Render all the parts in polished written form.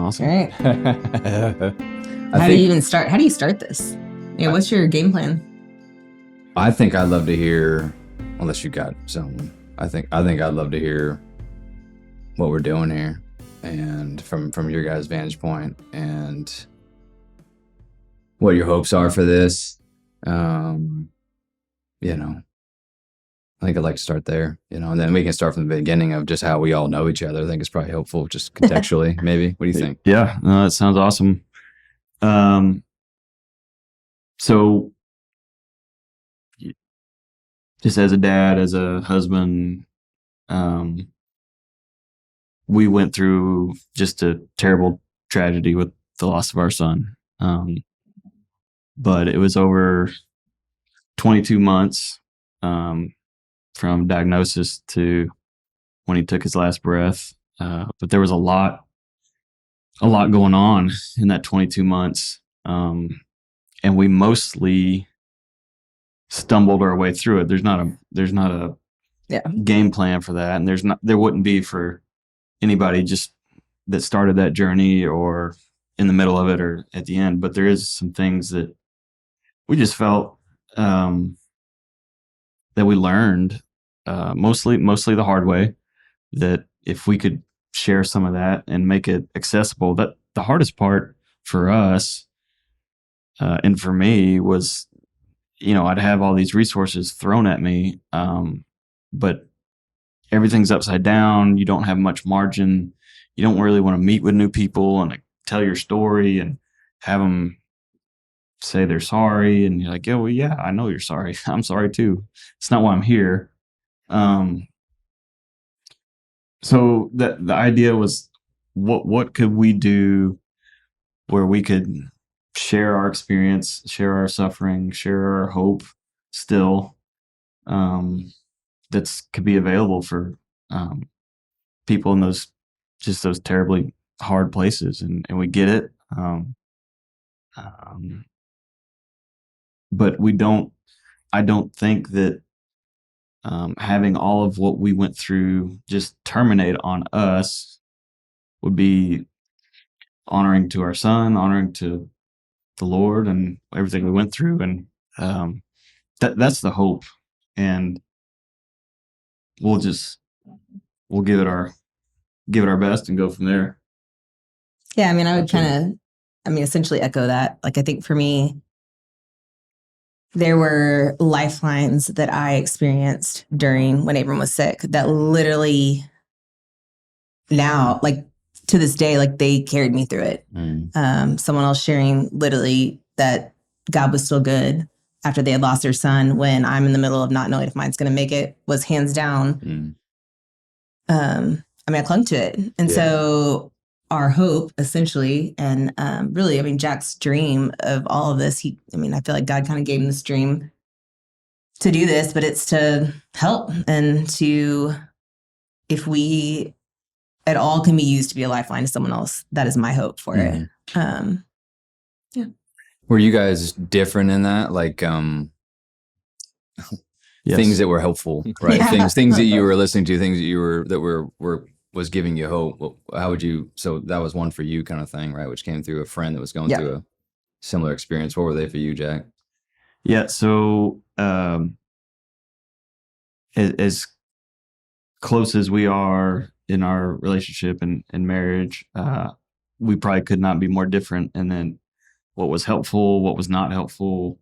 Awesome. All right. How do you start this? Yeah, what's your game plan? I think I'd love to hear, unless you got something. I think I'd love to hear what we're doing here, and from your guys' vantage point, and what your hopes are for this. I think I'd like to start there, and then we can start from the beginning of just how we all know each other. I think it's probably helpful just contextually, maybe. What do you think? Yeah, no, that sounds awesome. So just as a dad, as a husband, we went through just a terrible tragedy with the loss of our son. But it was over 22 months from diagnosis to when he took his last breath. But there was a lot going on in that 22 months. And we mostly stumbled our way through it. There's not a game plan for that. And there wouldn't be for anybody just that started that journey or in the middle of it or at the end. But there is some things that we just felt that we learned mostly the hard way, that if we could share some of that and make it accessible, that the hardest part for us and for me was, I'd have all these resources thrown at me, but everything's upside down. You don't have much margin. You don't really want to meet with new people and tell your story and have them say they're sorry, and you're like, yeah, well, yeah, I know you're sorry. I'm sorry too. It's not why I'm here. So the idea was, what could we do where we could share our experience, share our suffering, share our hope still, that's could be available for people in those terribly hard places, and we get it. But I don't think that having all of what we went through just terminate on us would be honoring to our son, honoring to the Lord and everything we went through. And that's the hope. And we'll give it our best and go from there. Yeah, I mean, I would essentially echo that. I think for me, there were lifelines that I experienced when Abram was sick that literally now, to this day, they carried me through it. Someone else sharing literally that God was still good after they had lost their son, when I'm in the middle of not knowing if mine's going to make it, was hands down. I clung to it. And so our hope, essentially, and really, Jack's dream of all of this, I feel like God kind of gave him this dream to do this, but it's to help and to, if we at all can be used to be a lifeline to someone else, that is my hope for it. Yeah. Were you guys different in that? Yes. Things that were helpful, right? Yeah. Things that you were listening to, things that was giving you hope. How would you? So that was one for you, kind of thing, right? Which came through a friend that was going through a similar experience. What were they for you, Jack? Yeah. So as close as we are in our relationship and marriage, we probably could not be more different. And then what was helpful, what was not helpful,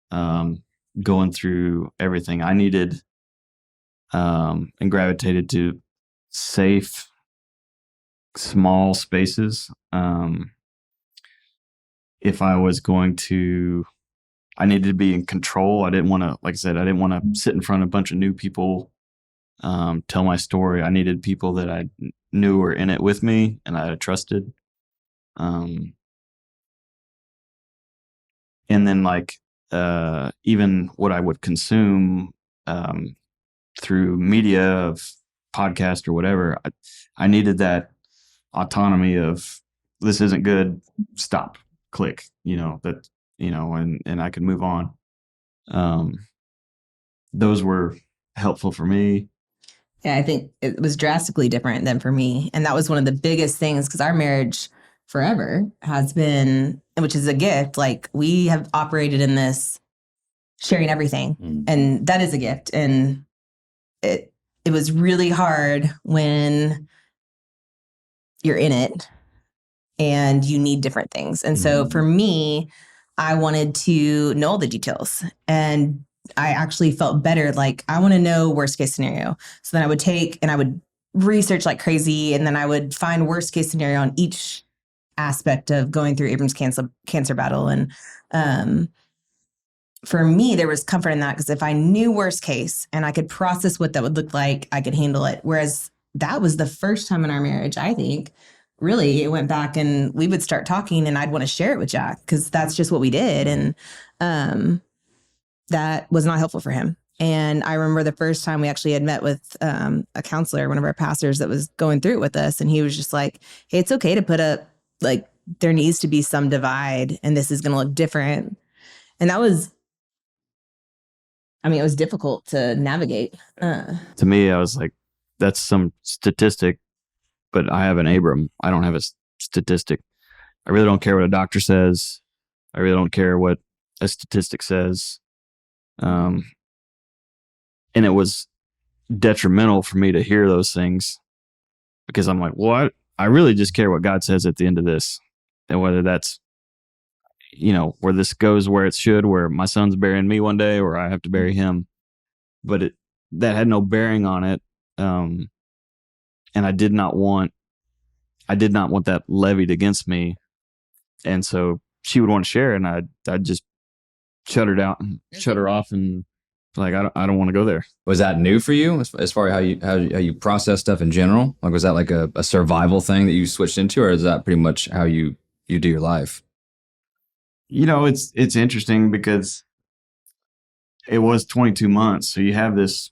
going through everything I needed, and gravitated to safe, small spaces. If I was going to, I needed to be in control. I didn't want to, like I said, I didn't want to sit in front of a bunch of new people, tell my story. I needed people that I knew were in it with me and I trusted. And then even what I would consume through media of podcast or whatever, I needed that autonomy of, this isn't good, stop, click, and I could move on. Those were helpful for me. Yeah, I think it was drastically different than for me. And that was one of the biggest things because our marriage forever has been, which is a gift. Like we have operated in this sharing everything. And that is a gift. And it was really hard when you're in it and you need different things. And so for me, I wanted to know all the details, and I actually felt better. Like I want to know worst case scenario. So then I would take and I would research like crazy. And then I would find worst case scenario on each aspect of going through Abram's cancer battle. And for me, there was comfort in that because if I knew worst case and I could process what that would look like, I could handle it. Whereas that was the first time in our marriage, I think, really, it went back and we would start talking and I'd want to share it with Jack because that's just what we did. And that was not helpful for him. And I remember the first time we actually had met with a counselor, one of our pastors that was going through it with us. And he was just like, hey, it's okay to put up, like, there needs to be some divide and this is going to look different. And that was, I mean, it was difficult to navigate. To me, I was like, that's some statistic, but I have an Abram. I don't have a statistic. I really don't care what a doctor says. I really don't care what a statistic says. And it was detrimental for me to hear those things because I'm like, well, I really just care what God says at the end of this. And whether that's, you know, where this goes where it should, where my son's burying me one day or I have to bury him. But that had no bearing on it. And I did not want that levied against me. And so she would want to share and I'd just shut her down, shut her off, and like, I don't want to go there. Was that new for you as far as how you process stuff in general? Like, was that like a survival thing that you switched into, or is that pretty much how you do your life? You know, it's interesting because it was 22 months. So you have this,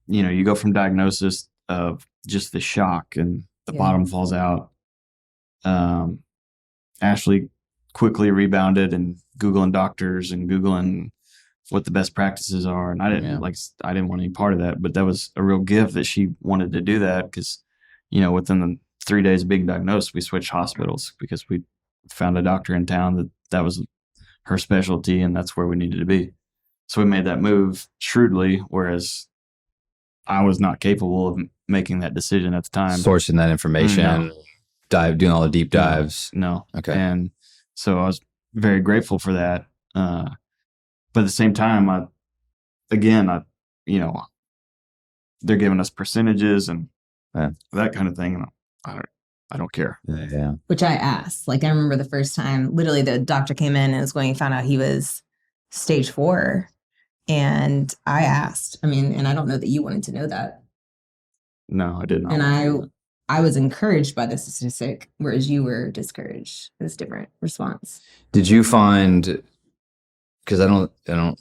you know, you go from diagnosis of just the shock and the bottom falls out. Ashlee quickly rebounded and Googling doctors and Googling what the best practices are. And I didn't I didn't want any part of that, but that was a real gift that she wanted to do that because, you know, within the 3 days of being diagnosed, we switched hospitals because we found a doctor in town that was her specialty and that's where we needed to be. So we made that move shrewdly, whereas I was not capable of making that decision at the time. Sourcing that information, doing all the deep dives. No. Okay. And so I was very grateful for that. But at the same time, you know, they're giving us percentages and that kind of thing. And I don't care. Yeah. Which I asked. Like, I remember the first time, literally the doctor came in and was going and found out he was stage 4. And I asked, I mean, and I don't know that you wanted to know that. No, I did not. And I was encouraged by the statistic, whereas you were discouraged. It was a different response. Did you find, because I don't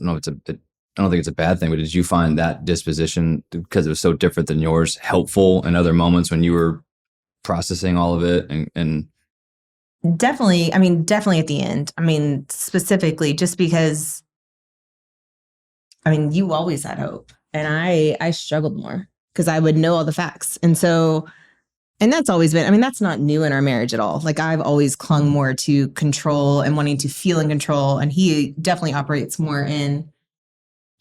know if I don't think it's a bad thing, but did you find that disposition, because it was so different than yours, helpful in other moments when you were processing all of it? And definitely at the end. I mean, specifically just because, I mean, you always had hope and I struggled more because I would know all the facts. And so, and that's always been, I mean, that's not new in our marriage at all. Like I've always clung more to control and wanting to feel in control. And he definitely operates more in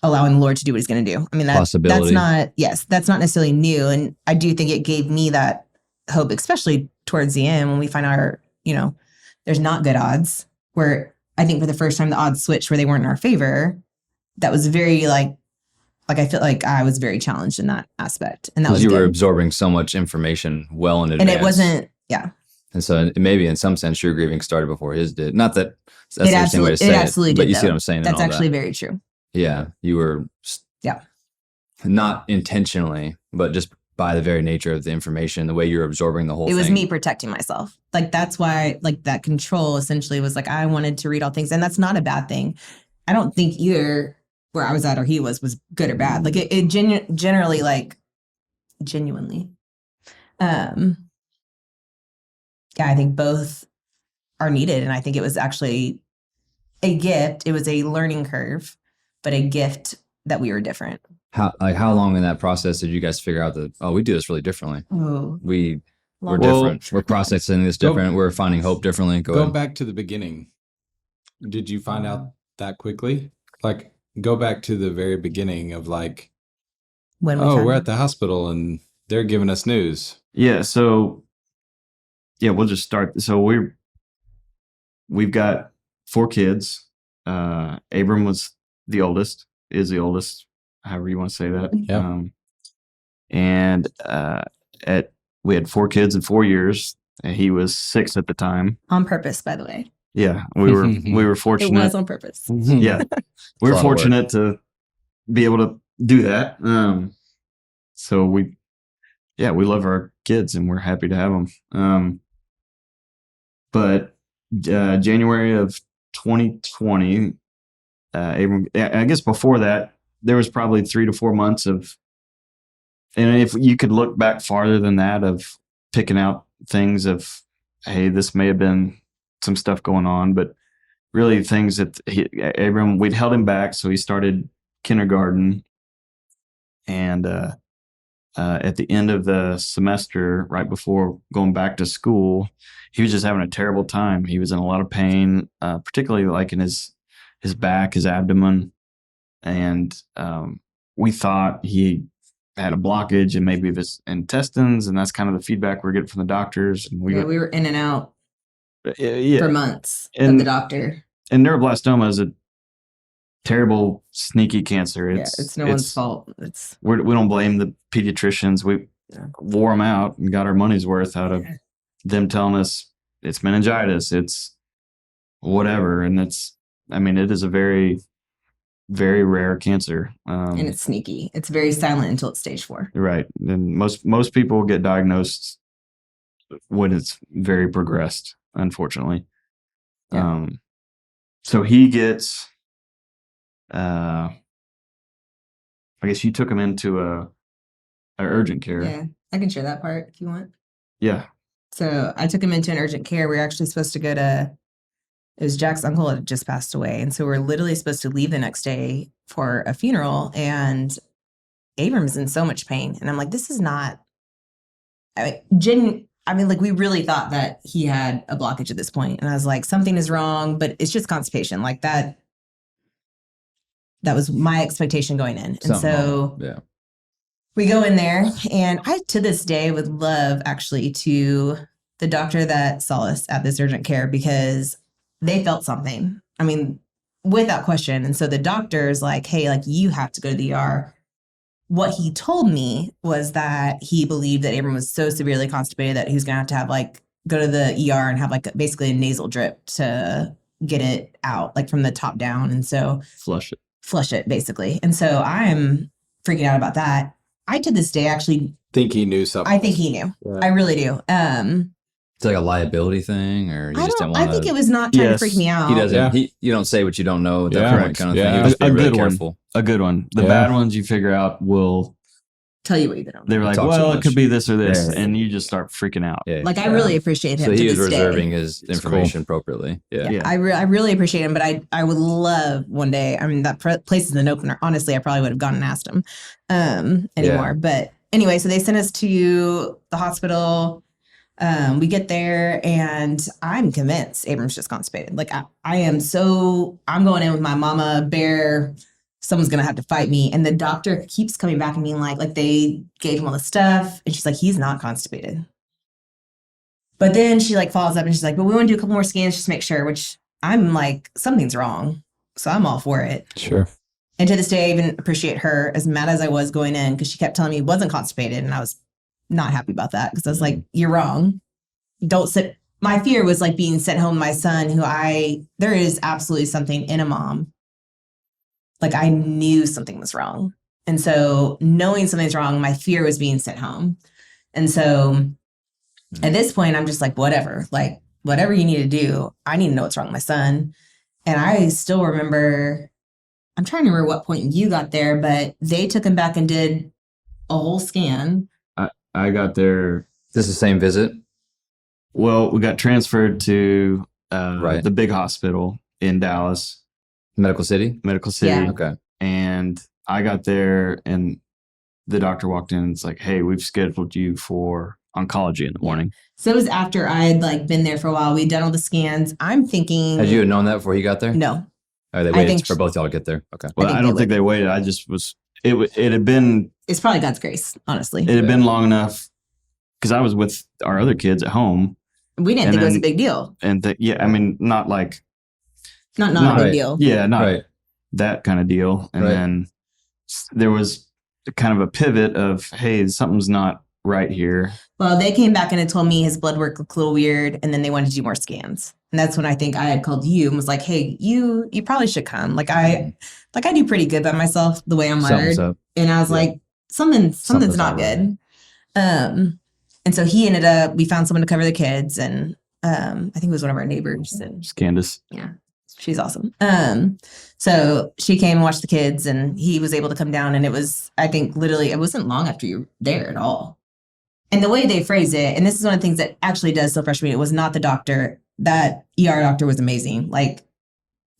allowing the Lord to do what he's going to do. I mean, that's not necessarily new. And I do think it gave me that hope, especially towards the end when we find our, you know, there's not good odds, where I think for the first time the odds switched where they weren't in our favor. That was very like I feel like I was very challenged in that aspect. And that was you were absorbing so much information well in advance. And it wasn't, And so maybe in some sense your grieving started before his did. Not that that's the interesting way to say it. Absolutely did, but you see what I'm saying? That's actually very true. Yeah. You were not intentionally, but just by the very nature of the information, the way you're absorbing the whole thing. It was me protecting myself. Like that's why like that control essentially was like I wanted to read all things. And that's not a bad thing. I don't think either where I was at or he was good or bad. Like it generally like genuinely. I think both are needed. And I think it was actually a gift. It was a learning curve, but a gift that we were different. How long in that process did you guys figure out that, we do this really differently? Oh, We're Well, different. We're processing this different. We're finding hope differently. Go Go ahead. back to the beginning. Did you find out that quickly? Like, go back to the very beginning of like, when we oh, found we're out. at the hospital and they're giving us news. Yeah. So, we'll just start. So we've got 4 kids. Abram is the oldest, however you want to say that. Yeah. And we had 4 kids in 4 years. And he was 6 at the time. On purpose, by the way. Yeah, we were It fortunate. was on purpose. Yeah, we were It's a lot of work. fortunate to be able to do that. So we love our kids and we're happy to have them. But January of 2020, Abram, I guess before that, there was probably 3 to 4 months of, and if you could look back farther than that, of picking out things of, hey, this may have been some stuff going on, but really things that Abram, we'd held him back. So he started kindergarten, and at the end of the semester, right before going back to school, he was just having a terrible time. He was in a lot of pain, particularly like in his back, his abdomen. And we thought he had a blockage and maybe of his intestines. And that's kind of the feedback we're getting from the doctors. And We were in and out yeah. for months of And- the doctor. And neuroblastoma is a terrible, sneaky cancer. It's no one's fault. We don't blame the pediatricians. We wore them out and got our money's worth out of them telling us it's meningitis, it's whatever. And it is a very, very rare cancer. And it's sneaky. It's very silent until it's stage 4. Right. And most people get diagnosed when it's very progressed, unfortunately. Yeah. So he gets, I guess you took him into a urgent care. Yeah. I can share that part if you want. Yeah. So I took him into an urgent care. We were actually supposed to go to, it was Jack's uncle had just passed away. And so we're literally supposed to leave the next day for a funeral. And Abram's in so much pain. And I'm like, this is not, we really thought that he had a blockage at this point. And I was like, something is wrong, but it's just constipation. Like that was my expectation going in. And so yeah. we go in there, and I, to this day, would love actually to the doctor that saw us at this urgent care, because they felt something. I mean, without question. And so the doctor's like, hey, like, you have to go to the ER. What he told me was that he believed that Abram was so severely constipated that he was going to have go to the ER and have basically a nasal drip to get it out, like from the top down. And so flush it basically. And so I'm freaking out about that. I, to this day, actually Think he knew something. I think he knew. Yeah. I really do. It's like a liability thing, or you just don't want I to. think it was not trying to freak me out. He doesn't. Yeah. You don't say what you don't know at that Yeah. point, kind of Yeah. thing. You just be A really good one. careful. A good one. The Yeah. bad ones you figure out will, Tell you what you don't know. they're like, Talk too well, it much. could be this or this. Yeah. And you just start freaking out. Yeah. Like, I really appreciate him So to he is this reserving day. his It's information appropriately. Yeah. Yeah. I really appreciate him, but I would love one day. I mean, that place is an opener. Honestly, I probably would have gone and asked him anymore. Yeah. But anyway, so they sent us to the hospital. We get there, and I'm convinced Abram's just constipated. Like, I'm going in with my mama bear. Someone's going to have to fight me. And the doctor keeps coming back and being like they gave him all the stuff. And she's like, he's not constipated. But then she follows up and she's like, but we want to do a couple more scans just to make sure, which I'm like, something's wrong. So I'm all for it. Sure. And to this day, I even appreciate her, as mad as I was going in, because she kept telling me he wasn't constipated. And I was not happy about that, because I was like, you're wrong. Don't sit. My fear was being sent home to my son, there is absolutely something in a mom. I knew something was wrong. And so knowing something's wrong, my fear was being sent home. And so at this point, I'm just like, whatever you need to do, I need to know what's wrong with my son. And I still remember, I'm trying to remember what point you got there, but they took him back and did a whole scan. I got there. This is the same visit. Well, we got transferred to Right. the big hospital in Dallas, Medical City. Medical City. Yeah. Okay. And I got there and the doctor walked in and it's like, hey, we've scheduled you for oncology in the morning. So it was after I had like been there for a while. We'd done all the scans. I'm thinking. Had you known that before he got there? No. Oh, they waited for both y'all to get there. Okay. Well, I don't think they waited. I just was. It had been. It's probably God's grace, honestly. It had been long enough because I was with our other kids at home. We didn't think it was a big deal. And I mean, not like. Not a big deal. Yeah, not that kind of deal. And then there was kind of a pivot of, hey, something's not right here. Well, they came back and had told me his blood work looked a little weird, and then they wanted to do more scans. And that's when I think I had called you and was like, hey, you probably should come. Like I do pretty good by myself the way I'm wired. And I was like, something's not good. And so he ended up, we found someone to cover the kids, and I think it was one of our neighbors. And Candace. Yeah. She's awesome. So she came and watched the kids, and he was able to come down, and it was, I think literally, it wasn't long after you were there at all. And the way they phrase it, and this is one of the things that actually does still frustrate me, it was not the doctor. That ER doctor was amazing. Like,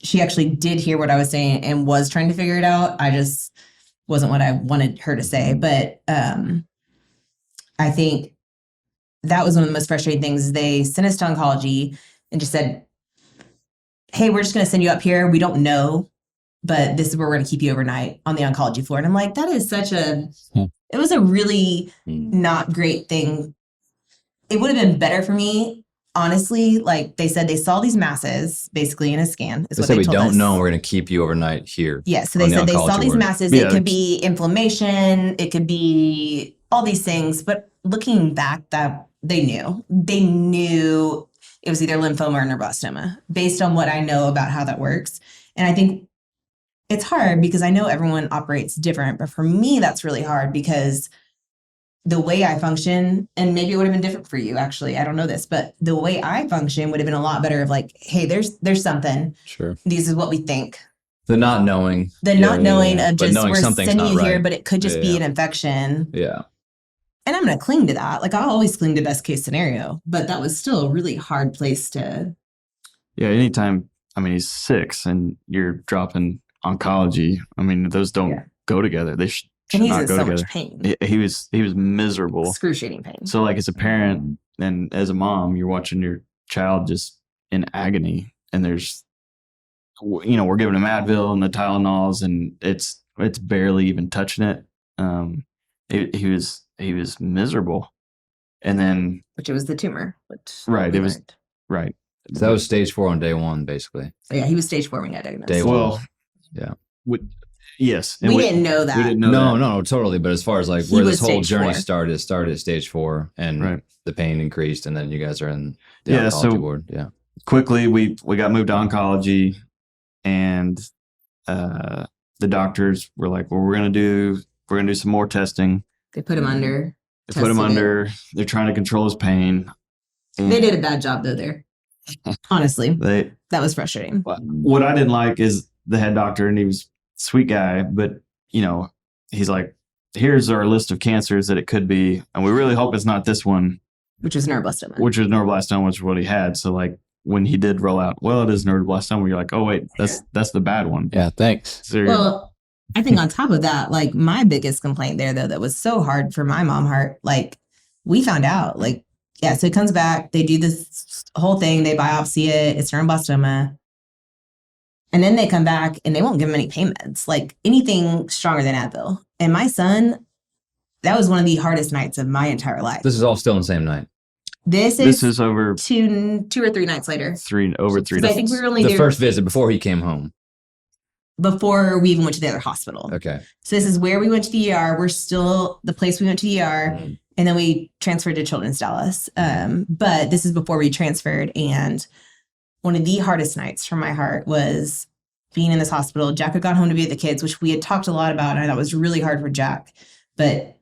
she actually did hear what I was saying and was trying to figure it out. I just wasn't what I wanted her to say. But I think that was one of the most frustrating things. They sent us to oncology and just said, hey, we're just going to send you up here. We don't know, but this is where we're going to keep you overnight on the oncology floor. And I'm like, that is such it was a really not great thing. It would have been better for me, honestly. Like they said, they saw these masses basically in a scan. They said, we don't know. We're going to keep you overnight here. Yeah. So they said they saw these masses. It could be inflammation. It could be all these things. But looking back, that they knew it was either lymphoma or neuroblastoma based on what I know about how that works. And I think it's hard because I know everyone operates different, but for me, that's really hard because the way I function, and maybe it would have been different for you, actually, I don't know this, but the way I function would have been a lot better of like, hey, there's something. Sure. This is what we think. The not knowing. Of just, we're sending you here, right. But it could just be an infection. Yeah. And I'm going to cling to that. Like, I'll always cling to best case scenario, but that was still a really hard place to. Yeah. Anytime, I mean, he's 6 and you're dropping oncology. I mean, those don't go together. They should not go together. Much pain. He was miserable. Excruciating pain. So like as a parent and as a mom, you're watching your child just in agony, and there's, we're giving him Advil and the Tylenols, and it's barely even touching it. He was miserable. And then, which it was the tumor. Right. It was right. So that was stage 4 on day 1, basically. Yeah, he was stage 4 when he got diagnosed. Day 1. Yeah. Yes. We didn't know that. We didn't know No, totally. But as far as like where this whole journey started at stage 4, and the pain increased, and then you guys are in the oncology ward. Yeah. Quickly, we got moved to oncology, and the doctors were like, well, we're gonna do some more testing. They put him under. They're trying to control his pain. They did a bad job though there. Honestly. That was frustrating. What I didn't like is the head doctor, and he was a sweet guy, but he's like, here's our list of cancers that it could be, and we really hope it's not this one. Which was neuroblastoma. Which is what he had. So like when he did roll out, well, it is neuroblastoma, you're like, oh wait, that's the bad one. Yeah, thanks. So well, I think on top of that, like my biggest complaint there though, that was so hard for my mom heart, like we found out, like, yeah, so it comes back, they do this whole thing, they biopsy it, it's neuroblastoma. And then they come back and they won't give him any pain meds, like anything stronger than Advil. And my son, that was one of the hardest nights of my entire life. This is all still in the same night. This is over two or 3 nights later. Over 3 nights. I think we were only the there first visit before he came home. Before we even went to the other hospital. Okay. So this is where we went to the ER. We're still the place we went to the ER. And then we transferred to Children's Dallas. But this is before we transferred. And one of the hardest nights for my heart was being in this hospital. Jack had gone home to be with the kids, which we had talked a lot about. And I thought was really hard for Jack. But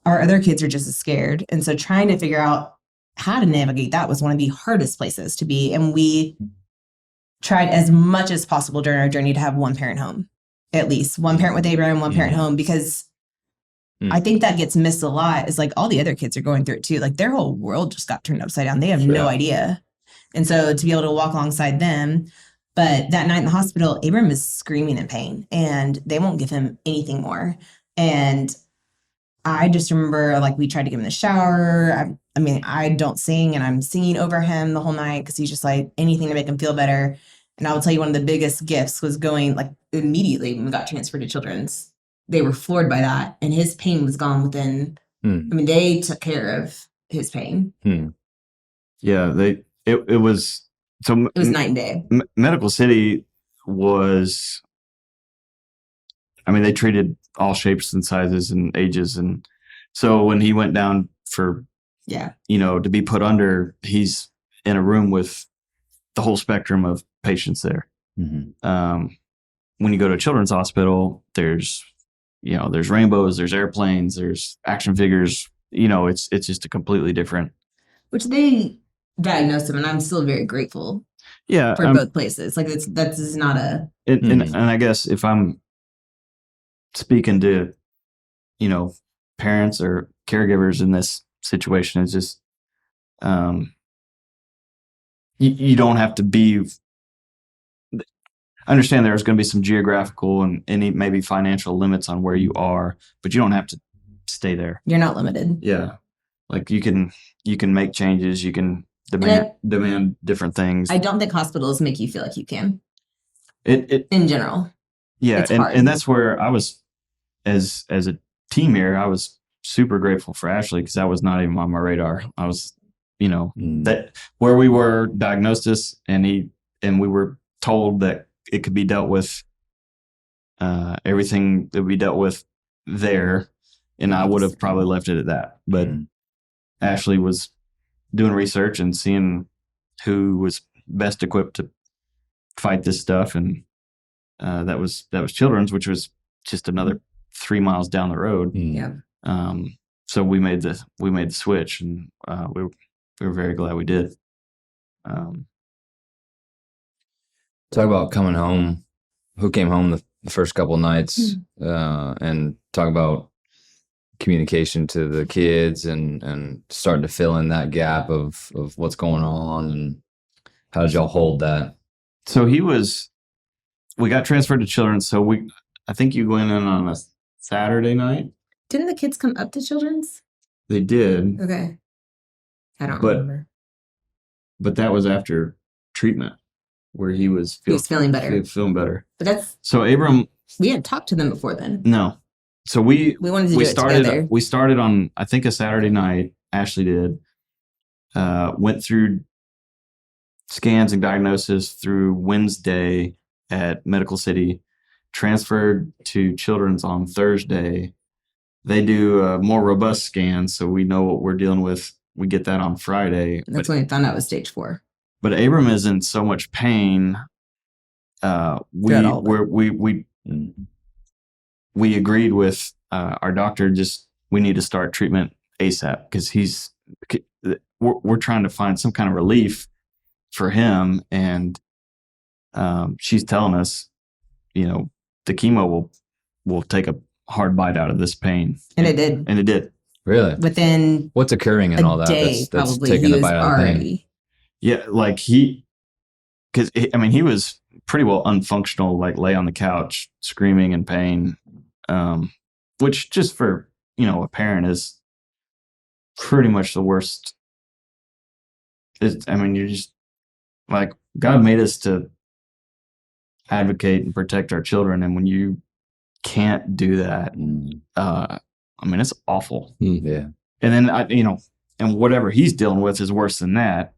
our other kids are just as scared. And so trying to figure out how to navigate that was one of the hardest places to be. And we tried as much as possible during our journey to have one parent home, at least one parent with Abram, one parent home, because I think that gets missed a lot. Is like all the other kids are going through it too. Like their whole world just got turned upside down. They have no idea. And so to be able to walk alongside them, But that night in the hospital, Abram is screaming in pain and they won't give him anything more. And I just remember like we tried to give him the shower. I mean, I don't sing and I'm singing over him the whole night because he's just like anything to make him feel better. And I will tell you one of the biggest gifts was going like immediately when we got transferred to Children's. They were floored by that. And his pain was gone within, I mean, they took care of his pain. Yeah, it was so It was night and day. Medical City was, I mean, they treated all shapes and sizes and ages, and so when he went down for to be put under, he's in a room with the whole spectrum of patients there. When you go to a children's hospital, there's rainbows, there's airplanes, there's action figures. It's just a completely different. Which they diagnosed him, and I'm still very grateful. Yeah, for both places. Like that's not a. And I guess if I'm speaking to, parents or caregivers in this situation, it's just, you don't have to be. I understand there's going to be some geographical and any maybe financial limits on where you are, but you don't have to stay there. You're not limited. Yeah, like you can make changes. You can demand different things. I don't think hospitals make you feel like you can. It in general. Yeah, and that's where I was as a team here. I was super grateful for Ashlee because that was not even on my radar. I was, that where we were diagnosed this, and we were told that it could be dealt with. Everything that we dealt with there, and I would have probably left it at that. But Ashlee was doing research and seeing who was best equipped to fight this stuff, and that was Children's, which was just another 3 miles down the road. So we made the switch, and we were very glad we did. Talk about coming home. Who came home the first couple nights, and talk about communication to the kids and starting to fill in that gap of what's going on, and how did y'all hold that? So we got transferred to Children's. So I think you went in on a Saturday night. Didn't the kids come up to Children's? They did. Okay. I don't remember. But that was after treatment, where he was feeling better. Feeling better. But that's so Abram. We hadn't talked to them before then. No. So we wanted to do it together. We started on, I think, a Saturday night. Ashlee did. Went through scans and diagnosis through Wednesday at Medical City. Transferred to Children's on Thursday. They do a more robust scan, so we know what we're dealing with. We get that on Friday. That's when we found out it was stage 4. But Abram is in so much pain. We agreed with our doctor, we need to start treatment ASAP because we're trying to find some kind of relief for him, and she's telling us, the chemo will take a hard bite out of this pain, and it did. And it did. Really? Within what's occurring in all that? Day, that's probably taking the bite out of the pain. Yeah, like he was pretty well unfunctional, like lay on the couch screaming in pain, which just for a parent is pretty much the worst. You're just like, God made us to advocate and protect our children, and when you can't do that, it's awful. Yeah. And then and whatever he's dealing with is worse than that.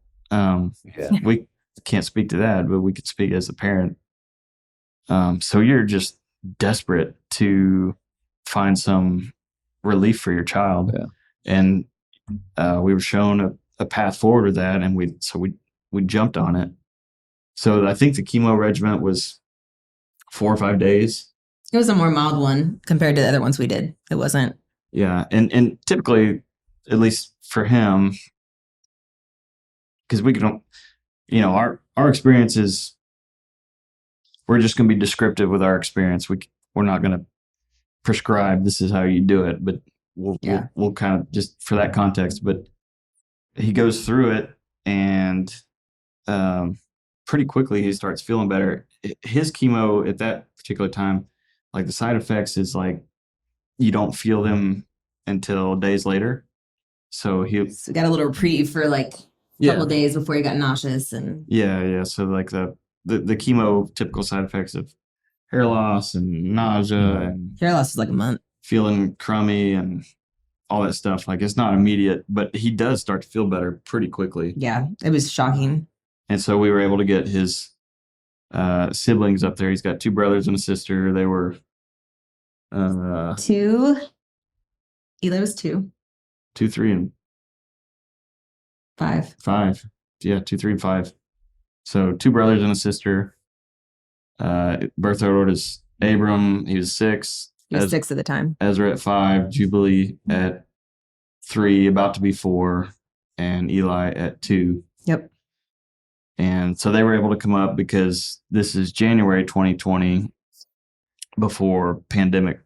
We can't speak to that, but we could speak as a parent. So you're just desperate to find some relief for your child. Yeah. And we were shown a path forward to that, and we jumped on it. So I think the chemo regimen was 4 or 5 days. It was a more mild one compared to the other ones we did. It wasn't. Yeah, and typically, at least for him, because we don't, our experience is, we're just going to be descriptive with our experience. We're not going to prescribe this is how you do it, but we'll kind of just for that context. But he goes through it, and pretty quickly he starts feeling better. His chemo at that particular time, like the side effects is like you don't feel them until days later. So he So got a little reprieve for like a couple of days before he got nauseous and yeah. So like the chemo typical side effects of hair loss and nausea and hair loss was like a month. Feeling crummy and all that stuff. Like it's not immediate, but he does start to feel better pretty quickly. Yeah, it was shocking. And so we were able to get his siblings up there. He's got 2 brothers and a sister. They were 2. Eli was 2. 2, 3, and 5. 5. Yeah, 2, 3, and 5. So 2 brothers and a sister. Birth order is Abram. He was 6. He was 6 at the time. Ezra at 5. Jubilee at 3, about to be 4, and Eli at 2. Yep. And so they were able to come up because this is January 2020, before pandemic,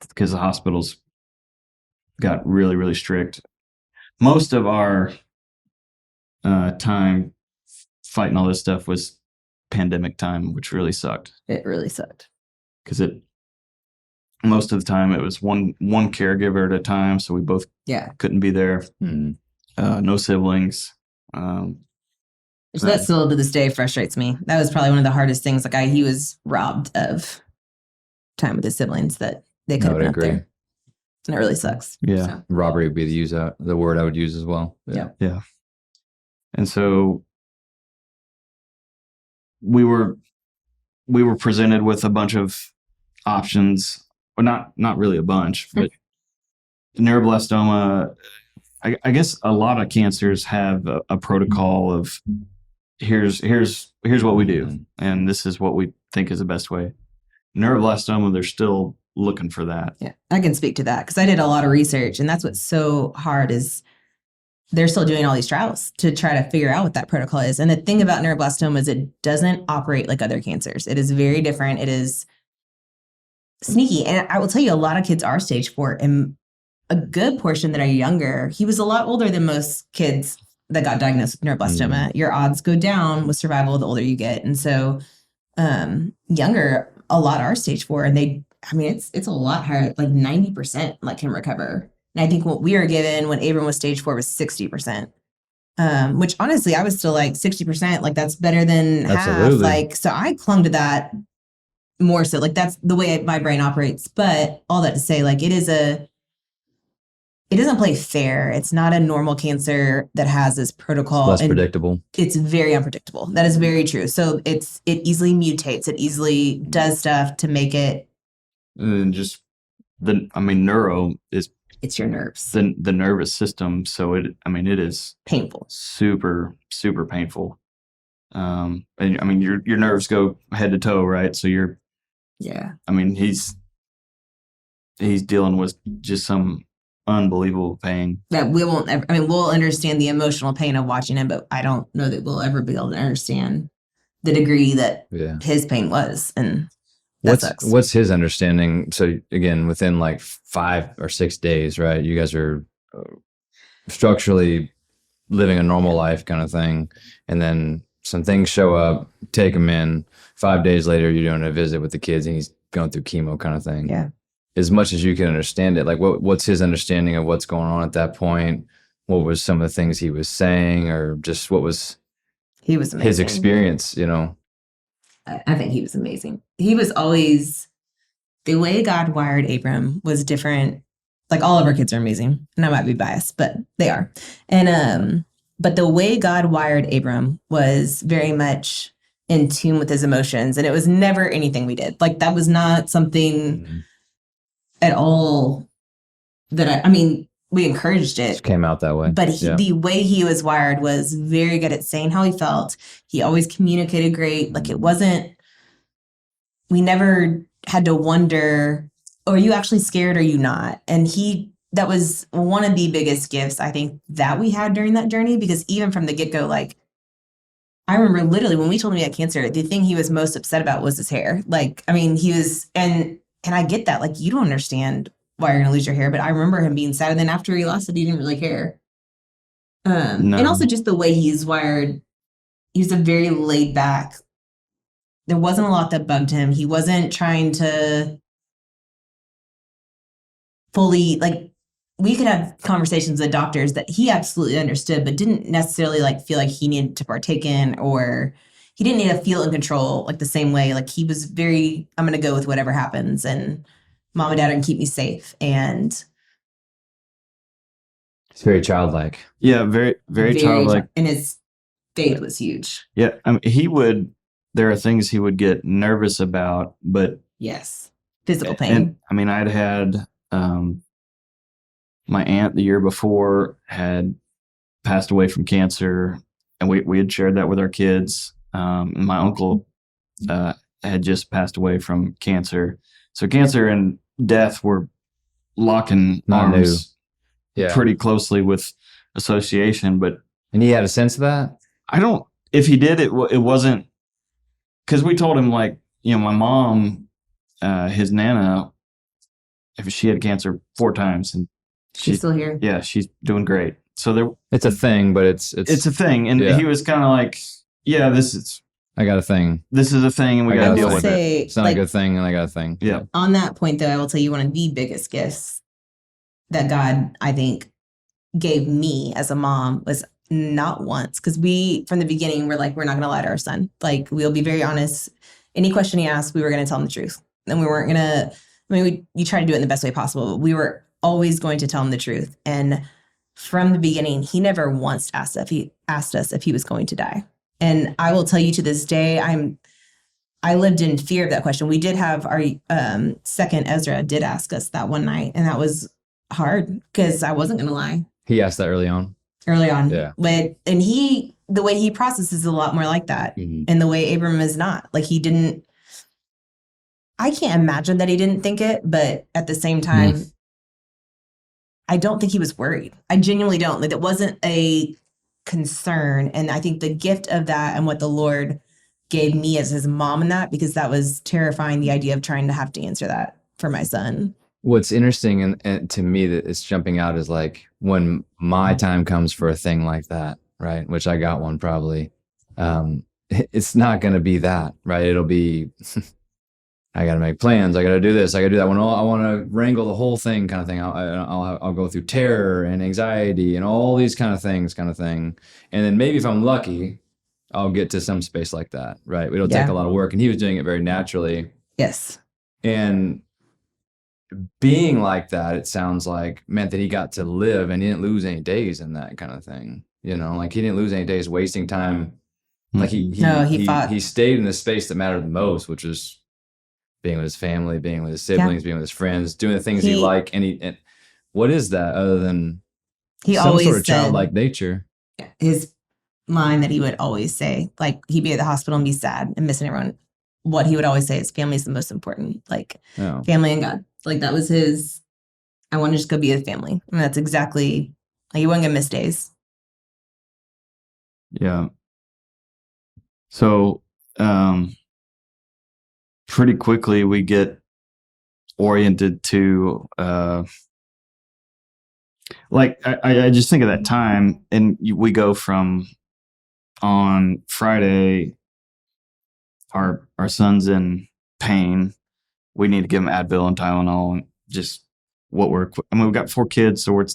because the hospitals got really, really strict. Most of our time fighting all this stuff was pandemic time, which really sucked. It really sucked. Because most of the time it was one caregiver at a time, so we both couldn't be there. No siblings. So that still to this day frustrates me. That was probably one of the hardest things. Like he was robbed of time with his siblings that they could have been up there. And it really sucks. Yeah. So. Robbery would be the word I would use as well. Yeah. And so we were presented with a bunch of options, or not really a bunch, but neuroblastoma. I guess a lot of cancers have a protocol of here's what we do, and this is what we think is the best way. Neuroblastoma, they're still looking for that. Yeah, I can speak to that because I did a lot of research, and that's what's so hard is they're still doing all these trials to try to figure out what that protocol is. And the thing about neuroblastoma is it doesn't operate like other cancers. It is very different. It is sneaky. And I will tell you, a lot of kids are stage 4, and a good portion that are younger. He was a lot older than most kids that got diagnosed with neuroblastoma. Your odds go down with survival the older you get. And so younger, a lot are stage 4, and it's a lot higher, like 90% like can recover. And I think what we were given when Abram was stage 4 was 60%. Which honestly, I was still like 60%, like that's better than half. Like, so I clung to that more so. Like that's the way my brain operates. But all that to say, like it doesn't play fair. It's not a normal cancer that has this protocol. It's less predictable. It's very unpredictable. That is very true. So it easily mutates. It easily does stuff to make it. And just neuro is. It's your nerves. The nervous system. So it is painful. Super, super painful. And your nerves go head to toe, right? So he's dealing with just some unbelievable pain that we won't ever, we'll understand the emotional pain of watching him, but I don't know that we'll ever be able to understand the degree that his pain was. And what's his understanding? So again, within like 5 or 6 days, right? You guys are structurally living a normal life kind of thing. And then some things show up, take him in. 5 days later, you're doing a visit with the kids and he's going through chemo kind of thing. Yeah. As much as you can understand it, like what's his understanding of what's going on at that point? What was some of the things he was saying, or just what was amazing. His experience, I think he was amazing. He was always, the way God wired Abram was different. Like all of our kids are amazing, and I might be biased, but they are. And but the way God wired Abram was very much in tune with his emotions, and it was never anything we did. Like that was not something at all that we encouraged it. Just came out that way. But the way he was wired was very good at saying how he felt. He always communicated great. Like we never had to wonder, are you actually scared or are you not? And that was one of the biggest gifts I think that we had during that journey, because even from the get-go, like I remember literally when we told him he had cancer, the thing he was most upset about was his hair. Like, he was, and I get that, like, you don't understand why you're going to lose your hair, but I remember him being sad. And then after he lost it, he didn't really care. No. And also just the way he's wired, he was a very laid back. There wasn't a lot that bugged him. He wasn't trying to fully, like, we could have conversations with doctors that he absolutely understood, but didn't necessarily like feel like he needed to partake in, or he didn't need to feel in control like the same way. Like he was very, I'm going to go with whatever happens, and mom and dad are going to keep me safe. And It's very childlike. Yeah, very childlike. And his faith was huge. Yeah, I mean, there are things he would get nervous about, but Yes. Physical pain. And I mean, I'd had my aunt the year before had passed away from cancer, and we had shared that with our kids. And my uncle had just passed away from cancer. So cancer and death were locking Not arms Yeah. pretty closely with association. But And he had a sense of that? if he did, it wasn't, because we told him, like, my mom, his Nana, if she had cancer 4 times, and She's still here. yeah, she's doing great. So It's a thing, but it's it's a thing. And Yeah. he was kind of like, yeah, this is I got a thing. a thing, and we I got gotta to deal say- with it. It's not a good thing, and I got a thing. Yeah. On that point, though, I will tell you one of the biggest gifts that God, I think, gave me as a mom was not once, because we, from the beginning, were like, we're not going to lie to our son. Like, we'll be very honest. Any question he asked, we were going to tell him the truth. And we weren't going to, I mean, you try to do it in the best way possible, but we were always going to tell him the truth. And from the beginning, he never once asked us if he was going to die. And I will tell you, to this day, I lived in fear of that question. We did have our second Ezra did ask us that one night, and that was hard because I wasn't going to lie He asked that early on. Yeah. But the way he processes is a lot more like that. Mhm. And the way Abram is not. Like, he didn't, I can't imagine that he didn't think it, but at the same time, I don't think he was worried. I genuinely don't. Like, it wasn't a concern. And I think the gift of that and what the Lord gave me as his mom in that, because that was terrifying, the idea of trying to have to answer that for my son. What's interesting and to me that is jumping out is, like, when my time comes for a thing like that, right? Which I got one probably. It's not going to be that, right? It'll be, I got to make plans. I got to do this. I got to do that. When I want to wrangle the whole thing, kind of thing. I'll go through terror and anxiety and all these kind of things, kind of thing. And then maybe if I'm lucky, I'll get to some space like that, right? It'll take a lot of work, and he was doing it very naturally. Yes. And being like that, it sounds like, meant that he got to live and he didn't lose any days in that kind of thing. Like, he didn't lose any days wasting time. Like, he fought. He stayed in the space that mattered the most, which was being with his family, being with his siblings, being with his friends, doing the things he liked. And what is that other than he some always sort of said, childlike nature? his line that he would always say, like, he'd be at the hospital and be sad and missing everyone. What he would always say is, family is the most important. Like, family and God. Like, that was his, I want to just go be with family. And that's exactly, like, he wasn't going to miss days. Yeah. So, pretty quickly we get oriented to, like, I just think of that time, and we go from, on Friday, our son's in pain. We need to give him Advil and Tylenol, and just we've got 4 kids, so we're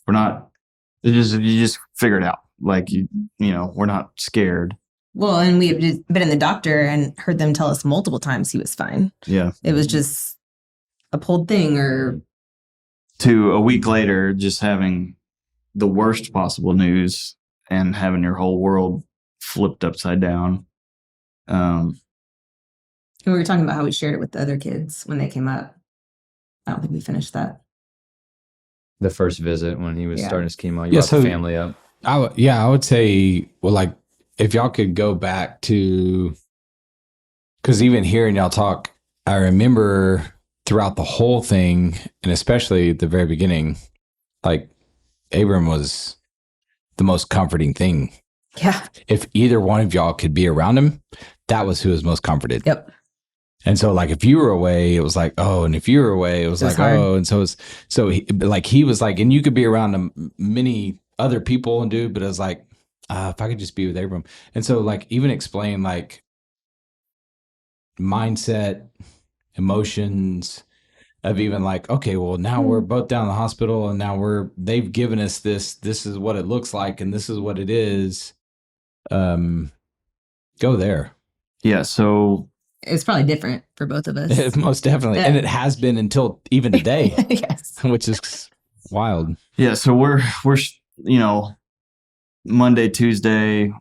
not, you just figure it out. Like, we're not scared. Well, and we have just been in the doctor and heard them tell us multiple times he was fine. Yeah. It was just a pulled thing, or to a week later, just having the worst possible news and having your whole world flipped upside down. And we were talking about how we shared it with the other kids when they came up. I don't think we finished that. The first visit when he was starting his chemo, you brought Yeah, the family up. I would say, well, like, if y'all could go back to, because even hearing y'all talk, I remember throughout the whole thing, and especially at the very beginning, like, Abram was the most comforting thing. Yeah. If either one of y'all could be around him, that was who was most comforted. Yep. And so, like, if you were away, it was like, oh, and if you were away, it was like, hard. oh, and so he was like, and you could be around many other people and but it was like, if I could just be with Abram. And so like even explain like mindset, emotions of even like, okay, well now we're both down in the hospital and now they've given us this is what it looks like and this is what it is. Go there. Yeah. So It's probably different for both of us. Most definitely. Yeah. And it has been until even today, Yes. which is wild. yeah, so we're Monday, Tuesday.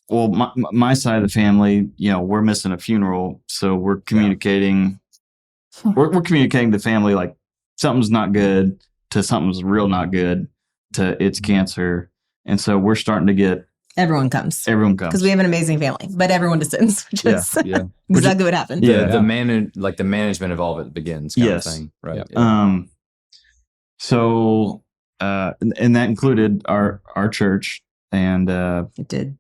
Well, my side of the family, we're missing a funeral, so we're communicating. We're communicating to family like something's not good to something's real not good to it's cancer, and so we're starting to get Everyone comes. because we have an amazing family, but everyone descends, which is exactly what happened. The management of all of it begins kind of thing, right? Yeah. So and that included our church, and It did.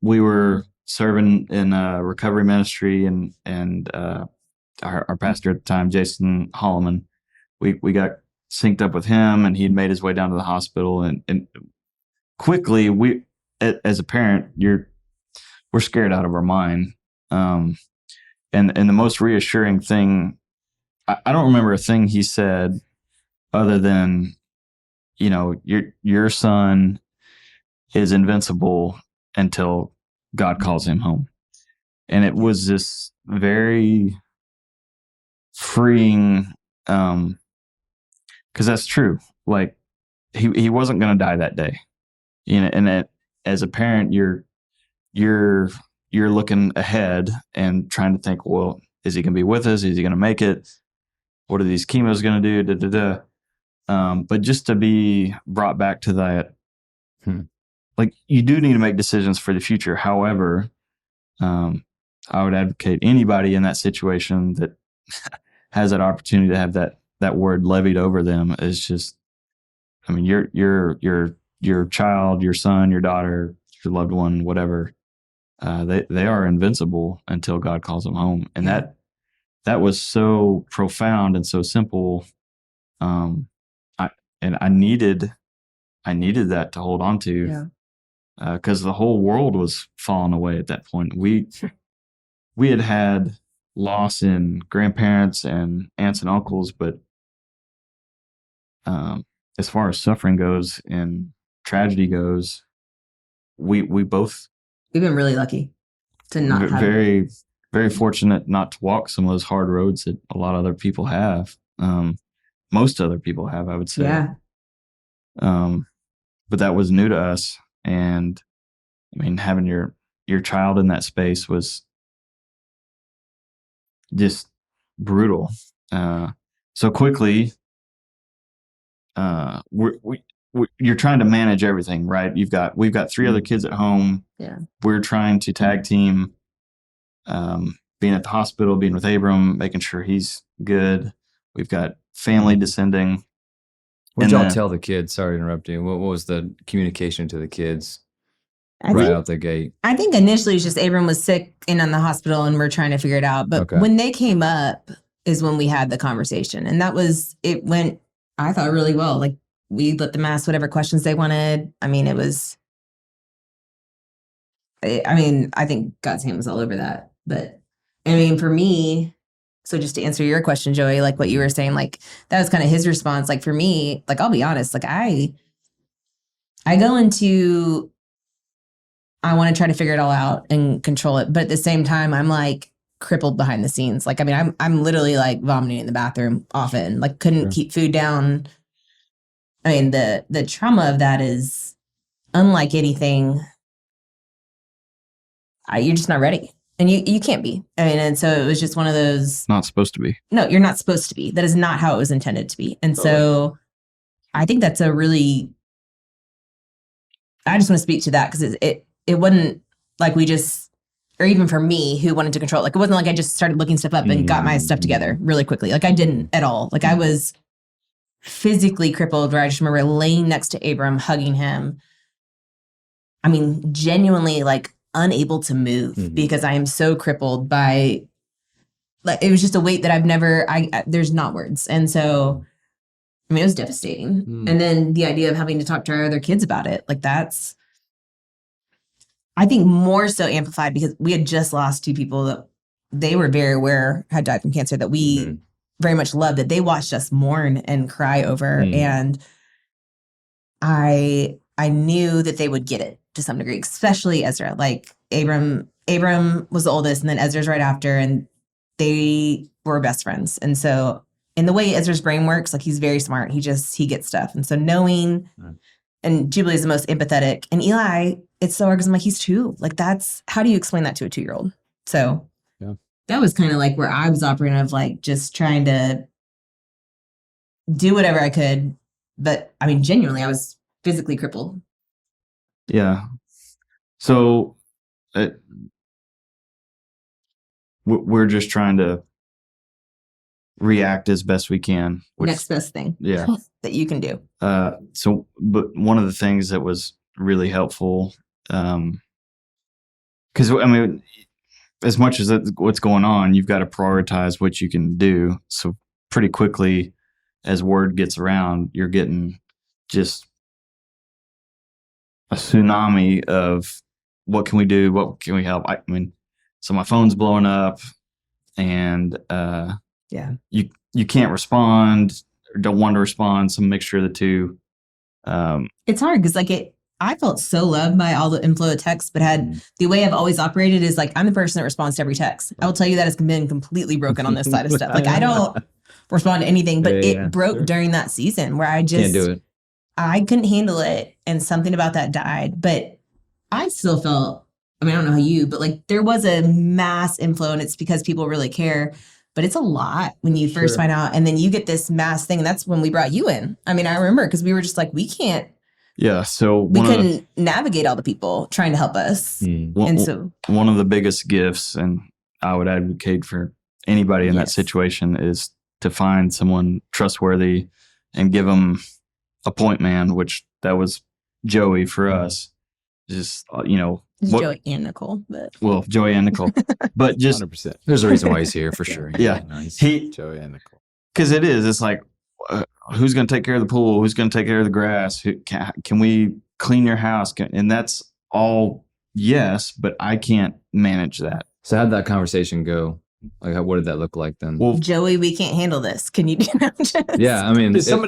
we were serving in a recovery ministry, and our pastor at the time, Jason Holloman, we got synced up with him, and he'd made his way down to the hospital, and quickly we, as a parent, we're scared out of our mind. And the most reassuring thing, I don't remember a thing he said other than, your son is invincible until God calls him home. And it was this very freeing, because that's true. Like he wasn't going to die that day, and as a parent, you're looking ahead and trying to think, well, is he going to be with us? Is he going to make it? What are these chemos going to do? But just to be brought back to that, like you do need to make decisions for the future. However, I would advocate anybody in that situation that has that opportunity to have that word levied over them is just, I mean, your child, your son, your daughter, your loved one, whatever, they are invincible until God calls them home. And that was so profound and so simple. I needed that to hold on to, because the whole world was falling away at that point. We had loss in grandparents and aunts and uncles, but as far as suffering goes and tragedy goes, we've been really lucky to not have very, very fortunate not to walk some of those hard roads that a lot of other people have. Most other people have, I would say. Yeah. But that was new to us, and I mean, having your child in that space was just brutal. So quickly, you're trying to manage everything, right? We've got 3 other kids at home. Yeah. We're trying to tag team, being at the hospital, being with Abram, making sure he's good. We've got family descending. What did y'all tell the kids? Sorry to interrupt you. What was the communication to the kids out the gate? I think initially it's just Abram was sick and in the hospital and we're trying to figure it out. But when they came up is when we had the conversation. And it went, I thought, really well. Like we let them ask whatever questions they wanted. I mean, I think God's hand was all over that. But I mean, for me, so just to answer your question, Joey, like what you were saying, like that was kind of his response. Like for me, like I'll be honest, like I go into, I want to try to figure it all out and control it. But at the same time, I'm like crippled behind the scenes. Like, I mean, I'm literally like vomiting in the bathroom often, like couldn't keep food down. I mean, the trauma of that is unlike anything. You're just not ready. And you can't be. I mean, and so it was just one of those. Not supposed to be. No, you're not supposed to be. That is not how it was intended to be. And so I think that's I just want to speak to that because it wasn't like we just, or even for me who wanted to control it, like it wasn't like I just started looking stuff up and got my stuff together really quickly. Like I didn't at all. Like I was physically crippled where I just remember laying next to Abram, hugging him. I mean, genuinely like unable to move because I am so crippled by, like, it was just a weight that there's not words. And so, I mean, it was devastating. And then the idea of having to talk to our other kids about it, like that's I think more so amplified because we had just lost 2 people that they were very aware had died from cancer that we very much loved, that they watched us mourn and cry over. And I knew that they would get it to some degree, especially Ezra. Like Abram was the oldest, and then Ezra's right after, and they were best friends. And so in the way Ezra's brain works, like he's very smart. He gets stuff. And so knowing, and Jubilee is the most empathetic, and Eli, it's so hard because I'm like, he's 2. Like how do you explain that to a 2-year-old? So that was kind of like where I was operating of like just trying to do whatever I could. But I mean, genuinely, I was physically crippled. Yeah. So we're just trying to react as best we can. Next best thing. Yeah. That you can do. But one of the things that was really helpful, because I mean, as much as what's going on, you've got to prioritize what you can do. So pretty quickly, as word gets around, you're getting just a tsunami of what can we do? What can we help? I mean, so my phone's blowing up, and you can't respond or don't want to respond. Some mixture of the two. It's hard because I felt so loved by all the inflow of texts, but had the way I've always operated is like, I'm the person that responds to every text. I will tell you that has been completely broken on this side of stuff. Like I don't respond to anything, but it broke during that season where I just can't do it. I couldn't handle it, and something about that died. But I still felt, I mean, I don't know how you, but like there was a mass inflow, and it's because people really care. But it's a lot when you first find out, and then you get this mass thing, and that's when we brought you in. I mean, I remember because we were just like, we can't. Yeah, so we couldn't navigate all the people trying to help us. And so one of the biggest gifts, and I would advocate for anybody in that situation, is to find someone trustworthy and give them a point man, which that was Joey for us. Just, Joey and Nicole. Well, Joey and Nicole. But just 100%. There's a reason why he's here for sure. Yeah. Joey and Nicole. Because it's like, who's going to take care of the pool? Who's going to take care of the grass? Can we clean your house? And that's all yes, but I can't manage that. So how'd that conversation go? Like, what did that look like then? Well, Joey, we can't handle this. Can you do that? Yeah, I mean, at some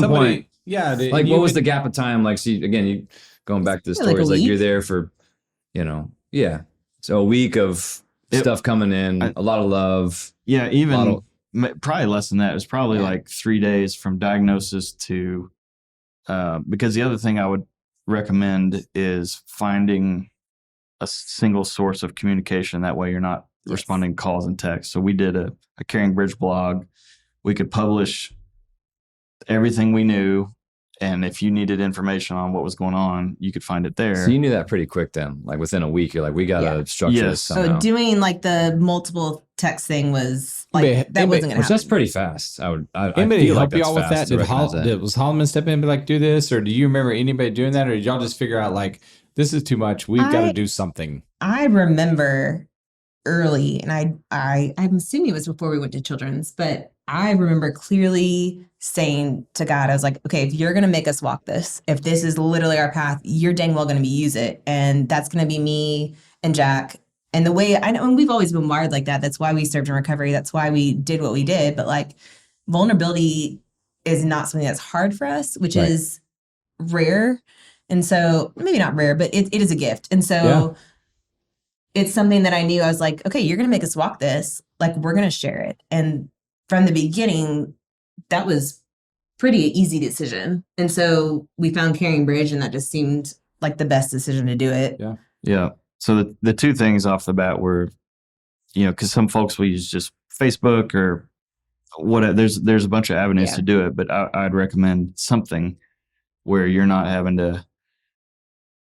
point, like, what was the gap of time? Like, see, again, you going back to the stories, like you're there for, so a week of stuff coming in, a lot of love. Yeah, even probably less than that. It was probably like 3 days from diagnosis to, because the other thing I would recommend is finding a single source of communication. That way you're not responding to calls and texts. So we did a Caring Bridge blog. We could publish everything we knew. And if you needed information on what was going on, you could find it there. So you knew that pretty quick then. Like within a week, you're like, we got to structure this somehow. So doing like the multiple text thing was like, that wasn't going to happen. That's pretty fast. Anybody help y'all with that? Was Holloman step in and be like, do this? Or do you remember anybody doing that? Or did y'all just figure out like, this is too much. We've got to do something. I remember early, and I'm assuming it was before we went to Children's, but I remember clearly saying to God, I was like, okay, if you're going to make us walk this, if this is literally our path, you're dang well going to use it. And that's going to be me and Jack. And the way I know, and we've always been wired like that. That's why we served in recovery. That's why we did what we did. But like vulnerability is not something that's hard for us, which is rare. And so maybe not rare, but it is a gift. And so it's something that I knew. I was like, okay, you're going to make us walk this. Like, we're going to share it. And from the beginning, that was pretty easy decision. And so we found Caring Bridge, and that just seemed like the best decision to do it. Yeah. Yeah. So the two things off the bat were, because some folks will use just Facebook or whatever. There's a bunch of avenues to do it, but I'd recommend something where you're not having to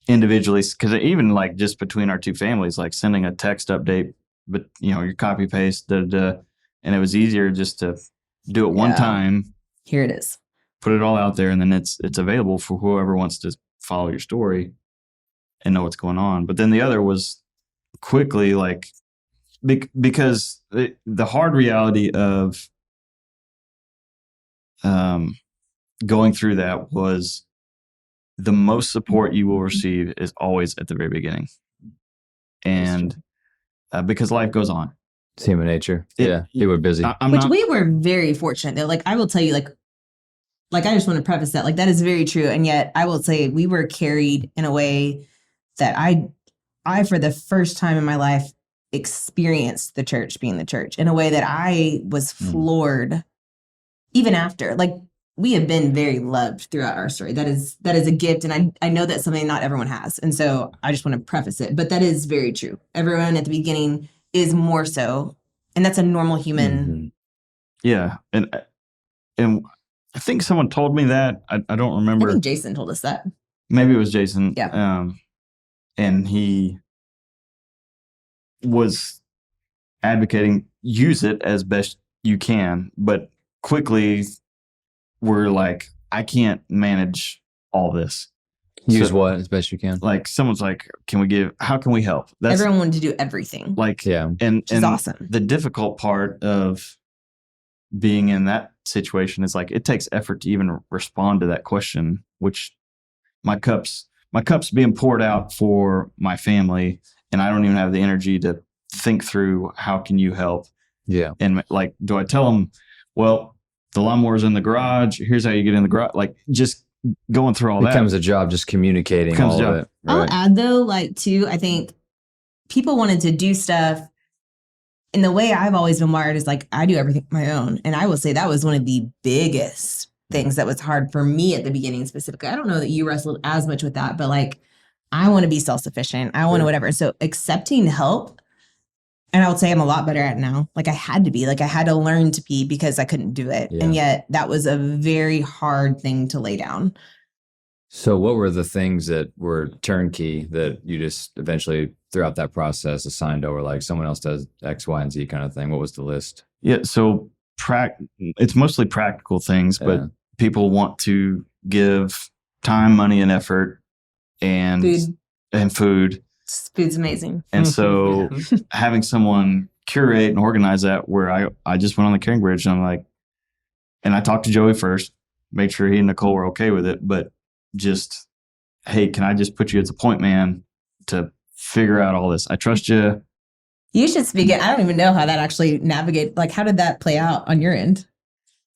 individually, because even like just between our two families, like sending a text update, but your copy paste, and it was easier just to do it one time. Here it is. Put it all out there, and then it's available for whoever wants to follow your story and know what's going on. But then the other was quickly, like, because the hard reality of going through that was the most support you will receive is always at the very beginning. and because life goes on. It's human nature. It- Yeah, you were busy. I'm Which not, we were very fortunate though. Like I will tell you, like I just want to preface that, like that is very true. And yet I will say we were carried in a way that I for the first time in my life experienced the church being the church in a way that I was floored even after. Like we have been very loved throughout our story. That is a gift. And I know that's something not everyone has. And so I just want to preface it, but that is very true. Everyone at the beginning is more so. And that's a normal human. yeah. And I think someone told me that. I don't I remember. think Jason told us that. Maybe it was Jason. Yeah. And he was advocating use it as best you can, but quickly we're like, I can't manage all this. Use So, what as best you can. like someone's like, how can we help? Everyone wanted to do everything. like, Yeah. and Which is awesome. The difficult part of being in that situation is like, it takes effort to even respond to that question, which my cup's being poured out for my family, and I don't even have the energy to think through how can you help. Yeah. And like, do I tell them, well, the lawnmower's in the garage, here's how you get in the garage? Like just going through all Becomes that a job, just communicating Becomes all a of job. it. I'll Right. add though, like too, I think people wanted to do stuff. And the way I've always been wired is like, I do everything on my own. And I will say that was one of the biggest things that was hard for me at the beginning specifically. I don't know that you wrestled as much with that, but like, I want to be self-sufficient. I want to whatever. So accepting help, and I would say I'm a lot better at it now. Like I had to be, like I had to learn to be because I couldn't do it. Yeah. And yet that was a very hard thing to lay down. So what were the things that were turnkey that you just eventually throughout that process assigned over, like someone else does X, Y, and Z kind of thing? What was the list? Yeah, so it's mostly practical things, but Yeah. people want to give time, money, and effort, and food. Food's amazing. And so having someone curate and organize that, where I just went on the caring bridge and I'm like, and I talked to Joey first, make sure he and Nicole were okay with it, but just, hey, can I just put you as a point man to figure out all this? I trust you. You should speak it. I don't even know how that actually navigate. Like, how did that play out on your end?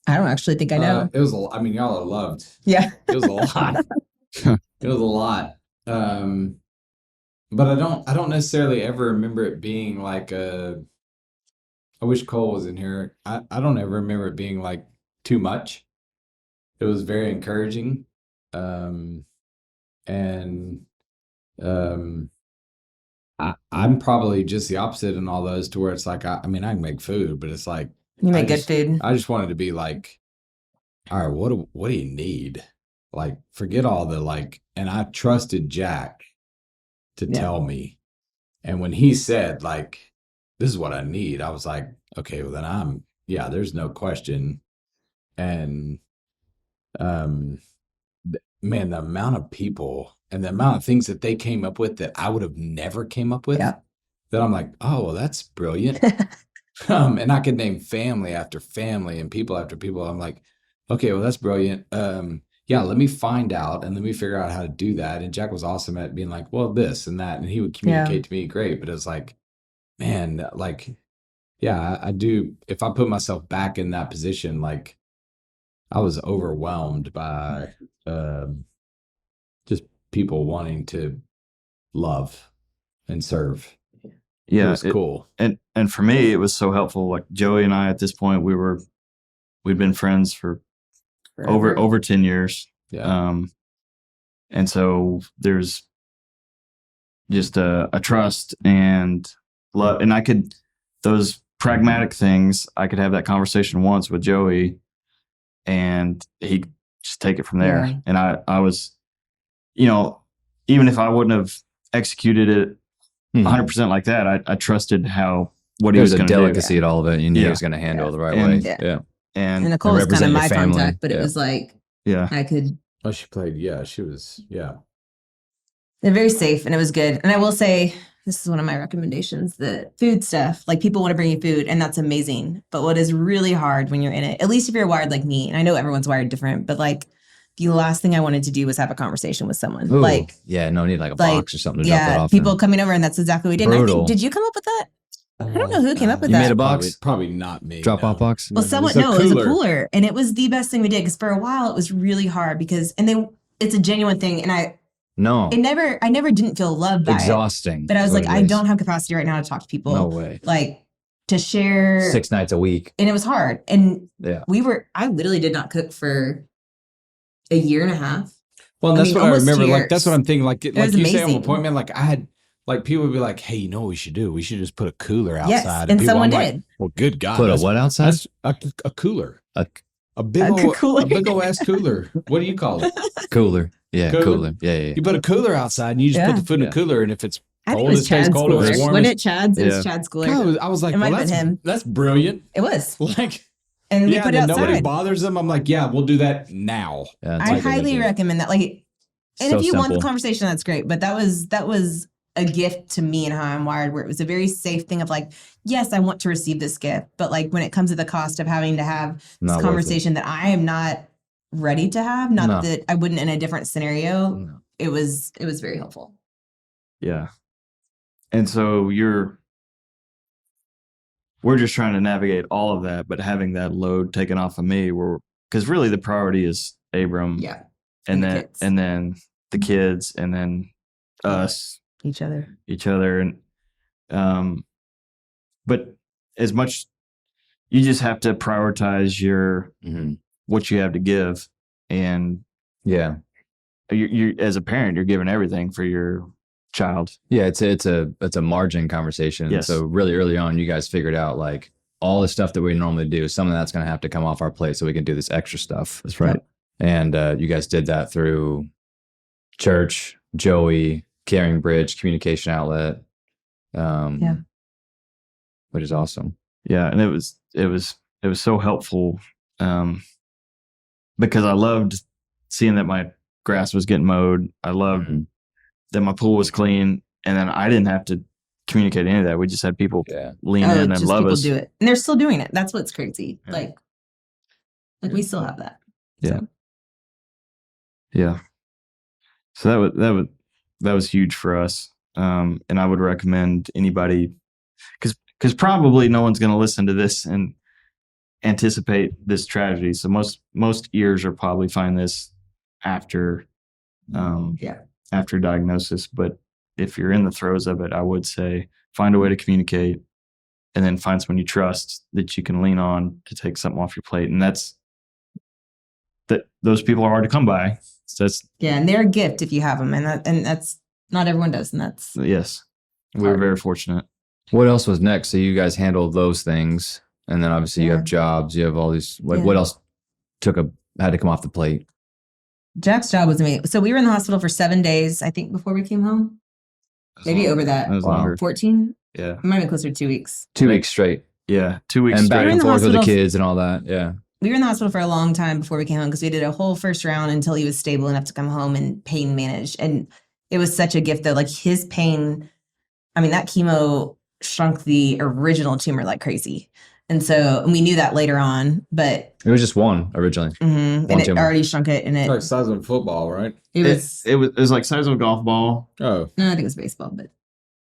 I don't actually think I know. It was, I mean, y'all are loved. Yeah. It was a lot. It was a lot. But I don't necessarily ever remember it being like I wish Cole was in here. I don't ever remember it being like too much. It was very encouraging. I'm probably just the opposite in all those, to where it's like, I mean, I can make food, but it's like, You make good food. I just wanted to be like, all right, what do you need? Like, forget all the like, and I trusted Jack to tell me. And when he said like, this is what I need, I was like, okay, well then there's no question. And, man, the amount of people and the amount of things that they came up with that I would have never came up with, that I'm like, oh, well, that's brilliant. And I could name family after family and people after people. I'm like, okay, well, that's brilliant. Let me find out and let me figure out how to do that. And Jack was awesome at being like, well, this and that. And he would communicate to me great. But it's like, man, like, I do. If I put myself back in that position, like I was overwhelmed by just people wanting to love and serve. Yeah, it was cool. And for me, it was so helpful. Like Joey and I, at this point, we'd been friends for over 10 years. Yeah. And so there's just a trust and love, and those pragmatic things, I could have that conversation once with Joey and he just take it from there. Yeah. And I was, even if I wouldn't have executed it 100% like that, I trusted what he was going to do. There's a delicacy at all of it. You knew he was going to handle it the right way. Yeah. And Nicole was kind of my family. contact, but it was like, I could. Oh, she played. Yeah, she was. Yeah. They're very safe and it was good. And I will say, this is one of my recommendations, the food stuff. Like people want to bring you food and that's amazing. But what is really hard when you're in it, at least if you're wired like me, and I know everyone's wired different, but like if the last thing I wanted to do was have a conversation with someone. Ooh, Like, yeah, no need like a like, box or something to drop that yeah, off. people coming over, and that's exactly what we did. And I Brutal. think, did you come up with that? I don't know who came up with You that. made a box? Probably not me. Drop off box? Well, No, someone, it's a no, it was a cooler. cooler. And it was the best thing we did, because for a while it was really hard because, and it's a genuine thing. And I never didn't feel loved by it. Exhausting. But I was is like, what it I is. don't have capacity right now to talk to people. No way. Like, to share. 6 nights a week. And it was hard. And Yeah. I literally did not cook for a year and a half. Well, I that's mean, what I almost remember. 2 Like, that's what years. I'm thinking. Like was you say on amazing. appointment, like I had, like people would be like, "Hey, you know what we should do? We should just put a cooler outside." Yes, and people, someone I'm like, did. well, good God, Put a that's- what outside? That's a cooler, A a big A old, cooler. a big old ass cooler. What do you call it? cooler. Yeah, Cooler? cooler. Yeah. You put a cooler outside, and you just put Yeah. the food in a cooler, and if it's I think cold, it was it stays Chad's cold. If cooler. it's warm, Wasn't it's- it Chad's? It Yeah. was Chad's cooler. God, I was like, It might well, have been him. that's brilliant. It was. Like, And we yeah, put it then nobody outside. bothers them. I'm like, yeah, we'll do that now. Yeah, it's I like a highly legit- recommend that. Like, and So if you want the simple. conversation, that's great. But that was a gift to me and how I'm wired, where it was a very safe thing of like, yes, I want to receive this gift, but like when it comes to the cost of having to have this Not worth it. conversation that I am not ready to have, not No. that I wouldn't in a different scenario, No. it was very helpful. Yeah. And so we're just trying to navigate all of that, but having that load taken off of me, because really the priority is Abram, Yeah, and and the then kids. and then the kids, and then us, each other. each other, and but as much, you just have to prioritize Mhm. what you have to give, and Yeah. you as a parent, you're giving everything for your child. Yeah, it's a margin conversation. Yes. So really early on, you guys figured out like all the stuff that we normally do, some of that's going to have to come off our plate so we can do this extra stuff. That's right. And you guys did that through church, Joey, Caring Bridge, communication outlet. Yeah. Which is awesome. Yeah, and it was so helpful, because I loved seeing that my grass was getting mowed. I loved Mhm. that my pool was clean, and then I didn't have to communicate any of that. We just had people Yeah. lean in and just love people us. do it, and they're still doing it. That's what's crazy. Yeah. Like we still have that. Yeah. So, Yeah. So that was huge for us, and I would recommend anybody, because probably no one's going to listen to this and anticipate this tragedy. So most ears are probably find this after after diagnosis. But if you're in the throes of it, I would say find a way to communicate, and then find someone you trust that you can lean on to take something off your plate. And those people are hard to come by. So that's, yeah, and they're a gift if you have them, and that's not everyone does, and that's yes, we were very fortunate. What else was next? So you guys handled those things, and then obviously you Yeah. have jobs. You have all these. What Yeah. else had to come off the plate? Jack's job was amazing. So we were in the hospital for 7 days, I think, before we came home. Maybe over that. That was Wow. longer. 14? Yeah. It might have been closer to 2 weeks. 2 weeks straight, Yeah. 2 weeks and straight. back in and the forth with the hospital. kids and all that. Yeah. We were in the hospital for a long time before we came home, because we did a whole first round until he was stable enough to come home and pain managed. And it was such a gift, though. Like his pain, I mean, that chemo shrunk the original tumor like crazy. And we knew that later on, but It was just one originally. and it tumor. already shrunk it. And It's it like size of football, right? was, It was like size of a golf ball. Oh, no, I think it was baseball, but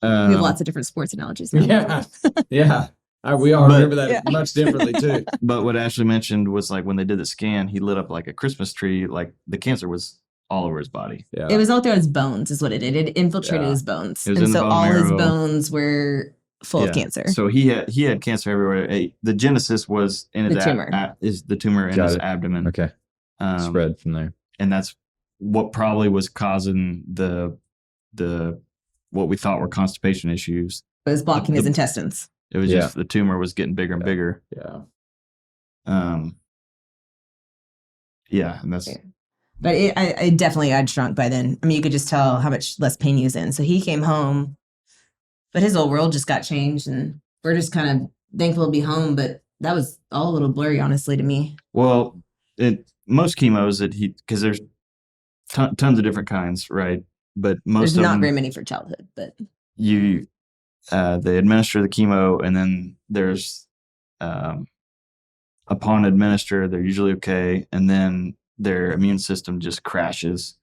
we have Um, lots of different sports analogies now. yeah, yeah. We all But- remember that Yeah. much differently too. But what Ashley mentioned was like when they did the scan, he lit up like a Christmas tree. Like the cancer was all over his body. Yeah, It was all through his bones, is what it did. It infiltrated Yeah. his bones. It was And in the so bone all his marrow. bones were full of Yeah. cancer. So he had cancer everywhere. The genesis was in his The tumor. is the tumor in Got his it. abdomen. Okay. Spread from there. And that's what probably was causing the what we thought were constipation issues. It was blocking his The- intestines. It was Yeah. just the tumor was getting bigger and Yeah. bigger. yeah. Yeah, and that's Yeah. But I definitely had shrunk by then. I mean, you could just tell how much less pain he was in. So he came home, but his whole world just got changed, and we're just kind of thankful to be home. But that was all a little blurry, honestly, to me. well, most chemos that because there's tons of different kinds, right? But most There's of not them, very many for childhood, but they administer the chemo, and then there's upon administer, they're usually okay, and then their immune system just crashes.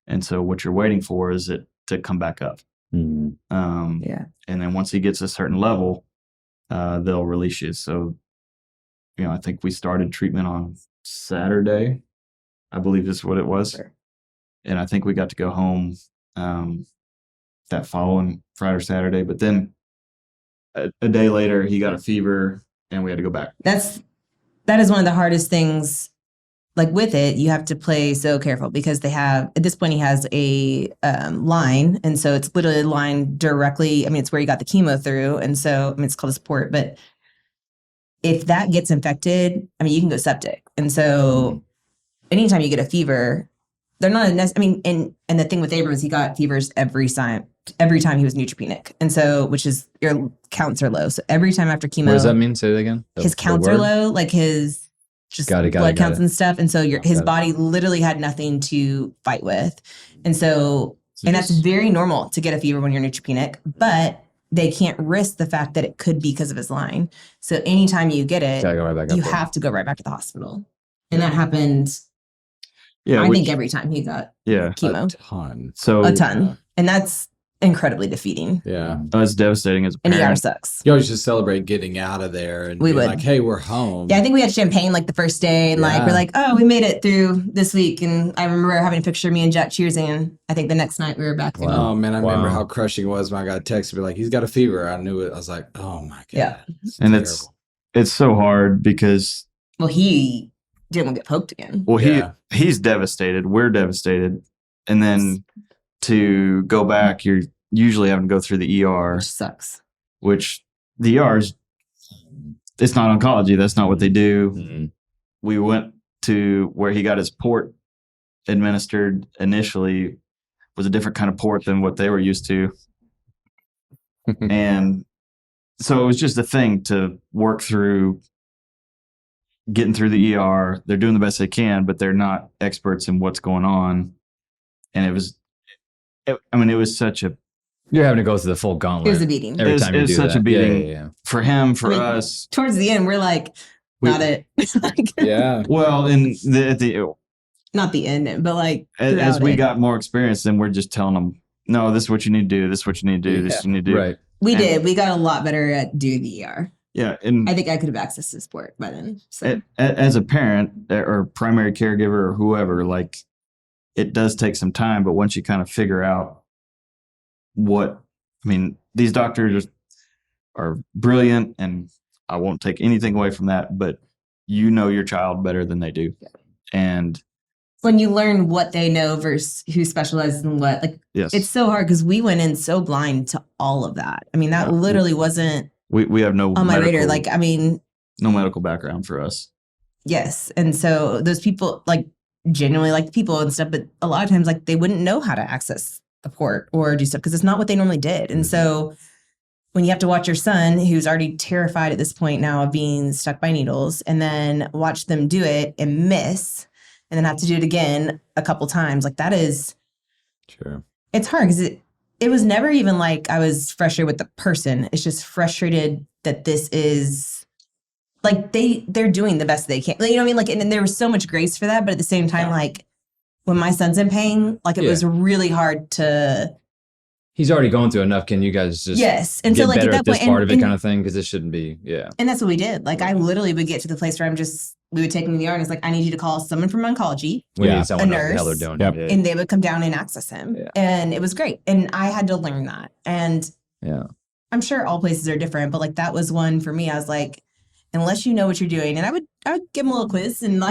And so what you're waiting for is it to come back up. Mhm. And then once he gets a certain level, they'll release you. So, I think we started treatment on Saturday, I believe is what it was. Sure. And I think we got to go home that following Friday or Saturday. But then a day later, he got a fever and we had to go back. That is one of the hardest things. Like with it, you have to play so careful because at this point, he has a line. And so it's literally a line directly. I mean, it's where you got the chemo through. And so, it's called a support. But if that gets infected, you can go septic. And so anytime you get a fever, they're not and the thing with Abram is he got fevers every time he was neutropenic. And so, which is your counts are low. So every time after chemo. What does that mean? Say it again. His counts are low, like his just blood counts and stuff. And so his body literally had nothing to fight with. And so, and that's very normal to get a fever when you're neutropenic, but they can't risk the fact that it could be because of his line. So anytime you get it, you have to go right back to the hospital. And that happened, I think every time he got chemo. A ton. And that's incredibly defeating. Yeah. It's devastating as a parent. And ER sucks. You always just celebrate getting out of there and we would. like, hey, we're home. Yeah, I think we had champagne like the first day and we're like, oh, we made it through this week. And I remember having a picture of me and Jack cheersing. And I think the next night we were back. Wow. Oh, man, I remember how crushing it was when I got a text to be like, he's got a fever. I knew it. I was like, oh, my God. Yeah. And it's so hard because. Well, he didn't get poked again. Well, he's devastated. We're devastated. And then to go back, you're usually having to go through the ER. Which sucks. Which the ER is, it's not oncology. That's not what they do. Mm-hmm. We went to where he got his port administered initially, was a different kind of port than what they were used to. And so it was just a thing to work through getting through the ER. They're doing the best they can, but they're not experts in what's going on. And it was such a, you're having to go through the full gauntlet. It was a beating. Every time you do such a beating. Yeah. For him, for us. Towards the end, we're like, not it. Yeah. Well, at the not the end, but like as we got more experience, then we're just telling them, no, this is what you need to do. This is what you need to do. This is what you need to do. Right. We got a lot better at doing the ER. Yeah. And I think I could have accessed to sport by then. So. As a parent or primary caregiver or whoever, like, it does take some time, but once you kind of figure out these doctors are brilliant, and I won't take anything away from that, but you know your child better than they do. Yeah. And when you learn what they know versus who specializes in what, like, it's so hard because we went in so blind to all of that. That literally wasn't. We have no on my radar. No medical background for us. Yes, and so those people genuinely like people and stuff, but a lot of times they wouldn't know how to access the port or do stuff because it's not what they normally did. And so when you have to watch your son, who's already terrified at this point now of being stuck by needles, and then watch them do it and miss, and then have to do it again a couple times, that is sure. It's hard because it was never even like I was frustrated with the person. It's just frustrated that this is they're doing the best they can. You know what I mean? And there was so much grace for that, but at the same time, when my son's in pain, it was really hard to. He's already going through enough. Can you guys just and get so better at that at this point, part of it kind of thing? Because it shouldn't be, And that's what we did. I literally would get to the place where we would take him to the ER, and it's I need you to call someone from oncology, we need someone a nurse, else, they're doing yep. And they would come down and access him. Yeah. And it was great. And I had to learn that. And I'm sure all places are different, but that was one for me. I was unless you know what you're doing, and I would give them a little quiz and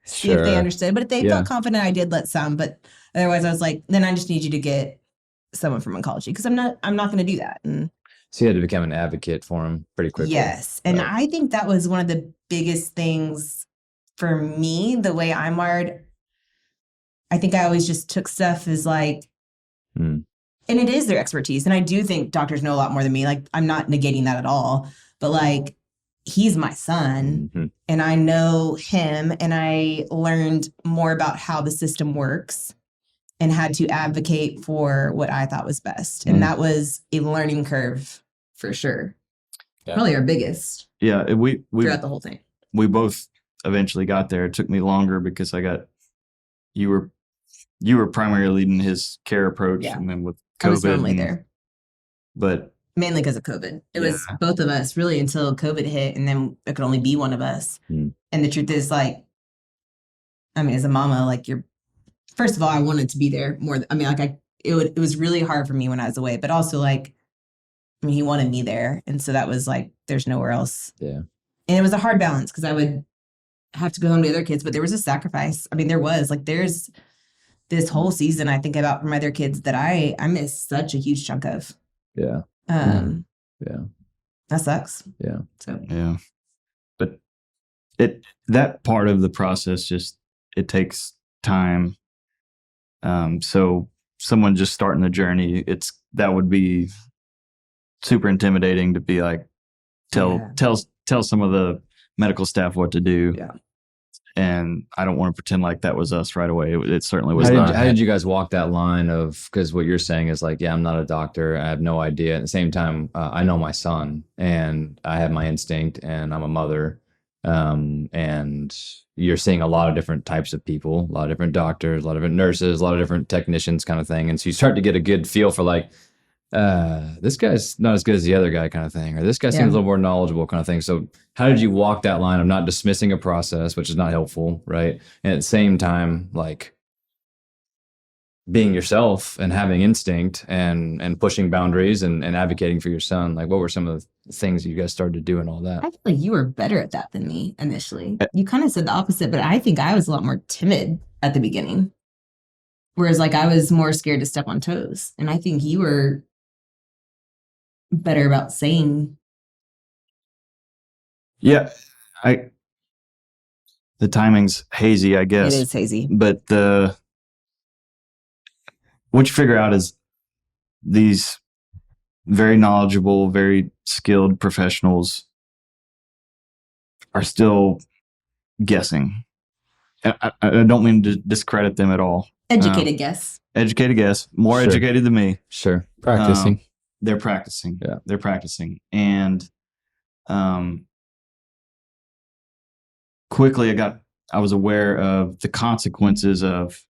see if they understood. But if they felt confident, I did let some. But otherwise, I was then I just need you to get someone from oncology because I'm not going to do that. And so you had to become an advocate for him pretty quickly. Yes, and I think that was one of the biggest things for me. The way I'm wired, I think I always just took stuff as and it is their expertise, and I do think doctors know a lot more than me. I'm not negating that at all, but he's my son, and I know him, and I learned more about how the system works and had to advocate for what I thought was best. And that was a learning curve for sure. Yeah. Probably our biggest. Yeah. We throughout the whole thing. We both eventually got there. It took me longer because I got you were primarily leading his care approach, Yeah. and then with I was COVID, normally there. but Mainly because of COVID. It was Yeah. both of us really until COVID hit, and then it could only be one of us. Mm. And the truth is, like, I mean, as a mama, like, first of all, I wanted to be there more. I mean, like, it was really hard for me when I was away, but also, like, I mean, he wanted me there, and so that was like, there's nowhere else. Yeah. And it was a hard balance because I would have to go home to other kids, but there was a sacrifice. I mean, there's this whole season I think about for my other kids that I missed such a huge chunk of. Yeah. Yeah. That sucks. Yeah. So yeah, but that part of the process it takes time. So someone just starting the journey, that would be super intimidating to be like, tell some of the medical staff what to do. Yeah. And I don't want to pretend like that was us right away. It certainly was How not. how did you guys walk that line of, because what you're saying is like, yeah, I'm not a doctor. I have no idea. At the same time, I know my son and I have my instinct and I'm a mother. And you're seeing a lot of different types of people, a lot of different doctors, a lot of different nurses, a lot of different technicians kind of thing. And so you start to get a good feel for like, this guy's not as good as the other guy kind of thing, or this guy seems a little more knowledgeable kind of thing. So how did you walk that line of not dismissing a process, which is not helpful, right? And at the same time, like being yourself and having instinct and pushing boundaries and advocating for your son? Like, what were some of the things you guys started to do and all that? I feel like you were better at that than me initially. You kind of said the opposite, but I think I was a lot more timid at the beginning. Whereas like I was more scared to step on toes. And I think you were better about saying. Yeah, the timing's hazy, I guess. It is hazy. But what you figure out is these very knowledgeable, very skilled professionals are still guessing. I don't mean to discredit them at all. Educated guess. Educated guess, more Sure. educated than me. Sure. Practicing. They're practicing. Yeah. They're practicing. And quickly I was aware of the consequences of,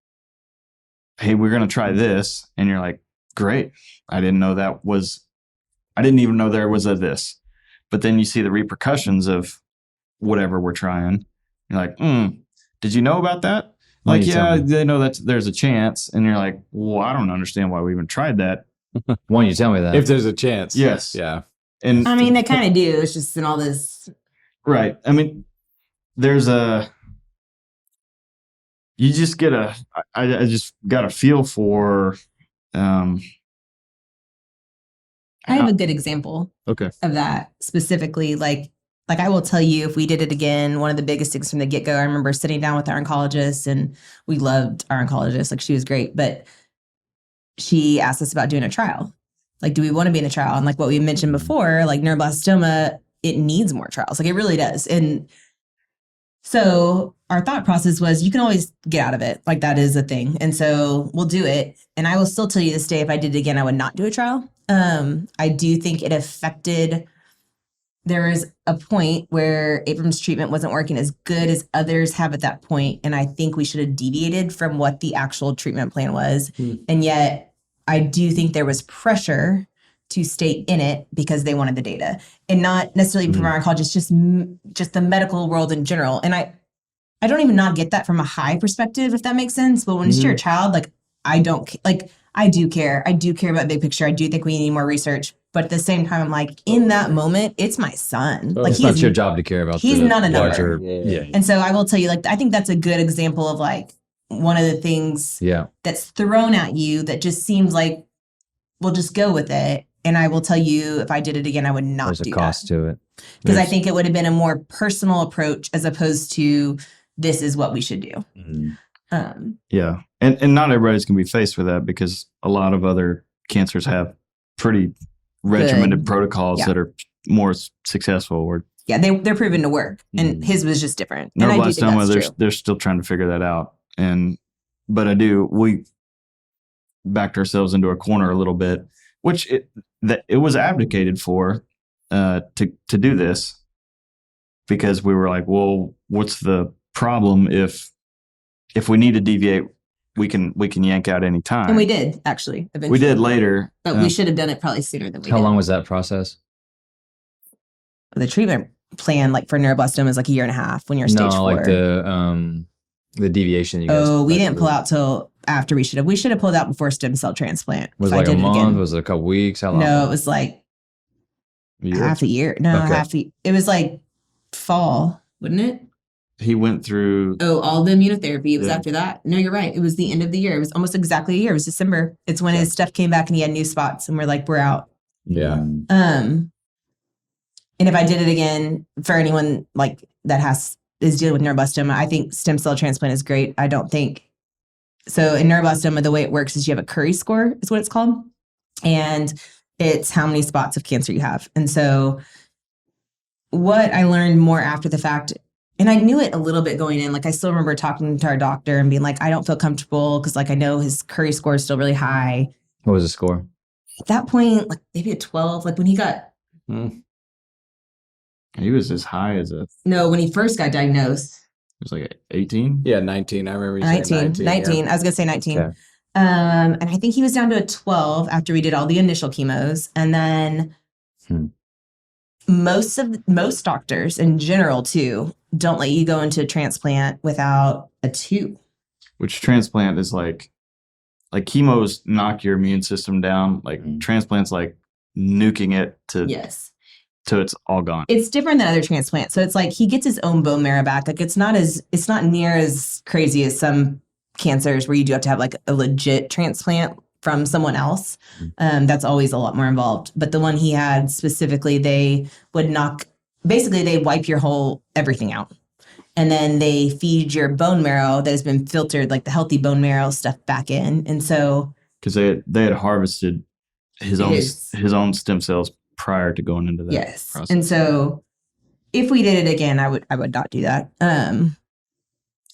hey, we're going to try this. And you're like, great. I didn't even know there was a this. But then you see the repercussions of whatever we're trying. You're like, did you know about that? Why Like, don't you tell yeah, me? they know that there's a chance. And you're like, well, I don't understand why we even tried that. Why don't you tell me that? If there's a chance. Yes. Yeah. And I mean, they kind of do. It's just in all this. right. I mean, you just get I just got a feel for, I have a good example okay. of that specifically. Like I will tell you, if we did it again, one of the biggest things from the get-go, I remember sitting down with our oncologist, and we loved our oncologist. Like, she was great, but she asked us about doing a trial. Like, do we want to be in a trial? And like what we mentioned before, like neuroblastoma, it needs more trials. Like, it really does. And so our thought process was, you can always get out of it. Like, that is a thing. And so we'll do it. And I will still tell you this day, if I did it again, I would not do a trial. I do think it affected. There was a point where Abram's treatment wasn't working as good as others have at that point. And I think we should have deviated from what the actual treatment plan was. And yet I do think there was pressure to stay in it because they wanted the data, and not necessarily from our oncologist, just the medical world in general. And I don't even not get that from a high perspective, if that makes sense. But when it's your child, like, I do care. I do care about big picture. I do think we need more research. But at the same time, I'm like, in that moment, it's my son. Like, It's not your job to care about. He's the not a number. larger, yeah. And so I will tell you, like, I think that's a good example of like one of the things that's thrown at you that just seems like, we'll just go with it. And I will tell you, if I did it again, I would not There's do a cost to it. because I think it would have been a more personal approach as opposed to, this is what we should do. Yeah. And not everybody's going to be faced with that, because a lot of other cancers have pretty regimented protocols that are more successful. Or they're proven to work, and his was just different. And I do think neuroblastoma, that's true. they're still trying to figure that out. But we backed ourselves into a corner a little bit, which it was advocated for to do this, because we were like, well, what's the problem if if we need to deviate, we can yank out any time. And we did actually eventually. We did later, but we should have done it probably sooner than we How did. long was that process? The treatment plan, like for neuroblastoma, is like 1.5 years when you're stage 4. Like the deviation. You guys we didn't pull out till after we should have. We should have pulled out before stem cell transplant. Was it like a month? Was it a couple weeks? How long? No, it was like half a year. No, Okay. it was like fall, wouldn't it? he went through. Oh, all the immunotherapy. It was Yeah. after that. No, you're right. It was the end of the year. It was almost exactly a year. It was December. It's when his stuff came back and he had new spots, and we're like, we're out. Yeah. And if I did it again, for anyone like that is dealing with neuroblastoma, I think stem cell transplant is great. I don't think so. In neuroblastoma, the way it works is you have a Curie score, is what it's called, and it's how many spots of cancer you have. And so, what I learned more after the fact, and I knew it a little bit going in, like I still remember talking to our doctor and being like, I don't feel comfortable because like I know his Curie score is still really high. What was the score? At that point, like maybe a 12. Like when he got He was as high as when he first got diagnosed. it was like 18. Yeah, 19. I remember you saying 19. 19. Yeah. I was going to say 19. Okay. And I think he was down to a 12 after we did all the initial chemos. And then most doctors in general too don't let you go into a transplant without a 2. Which transplant is like chemos knock your immune system down. Like transplants like nuking it to Yes. till it's all gone. It's different than other transplants. So it's like he gets his own bone marrow back. Like it's not near as crazy as some cancers where you do have to have like a legit transplant from someone else. That's always a lot more involved. But the one he had specifically, they would they wipe your whole everything out. And then they feed your bone marrow that has been filtered, like the healthy bone marrow stuff, back in. And so Because they had harvested his own stem cells prior to going into that process. And so if we did it again, I would not do that.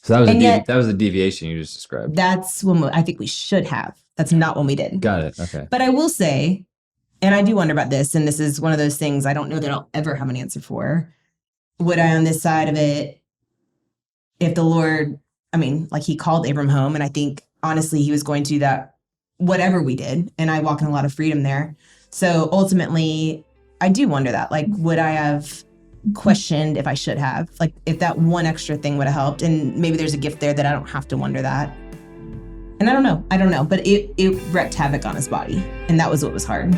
So that was and that was the deviation you just described. That's when I think we should have. That's not when we did. Got it. Okay. But I will say, and I do wonder about this, and this is one of those things I don't know that I'll ever have an answer for. Would I, on this side of it, if the Lord, like he called Abram home, and I think honestly he was going to do that whatever we did, and I walk in a lot of freedom there. So ultimately, I do wonder that, like, would I have questioned if I should have, like, if that one extra thing would have helped, and maybe there's a gift there that I don't have to wonder that. And I don't know, but it wreaked havoc on his body, and that was what was hard.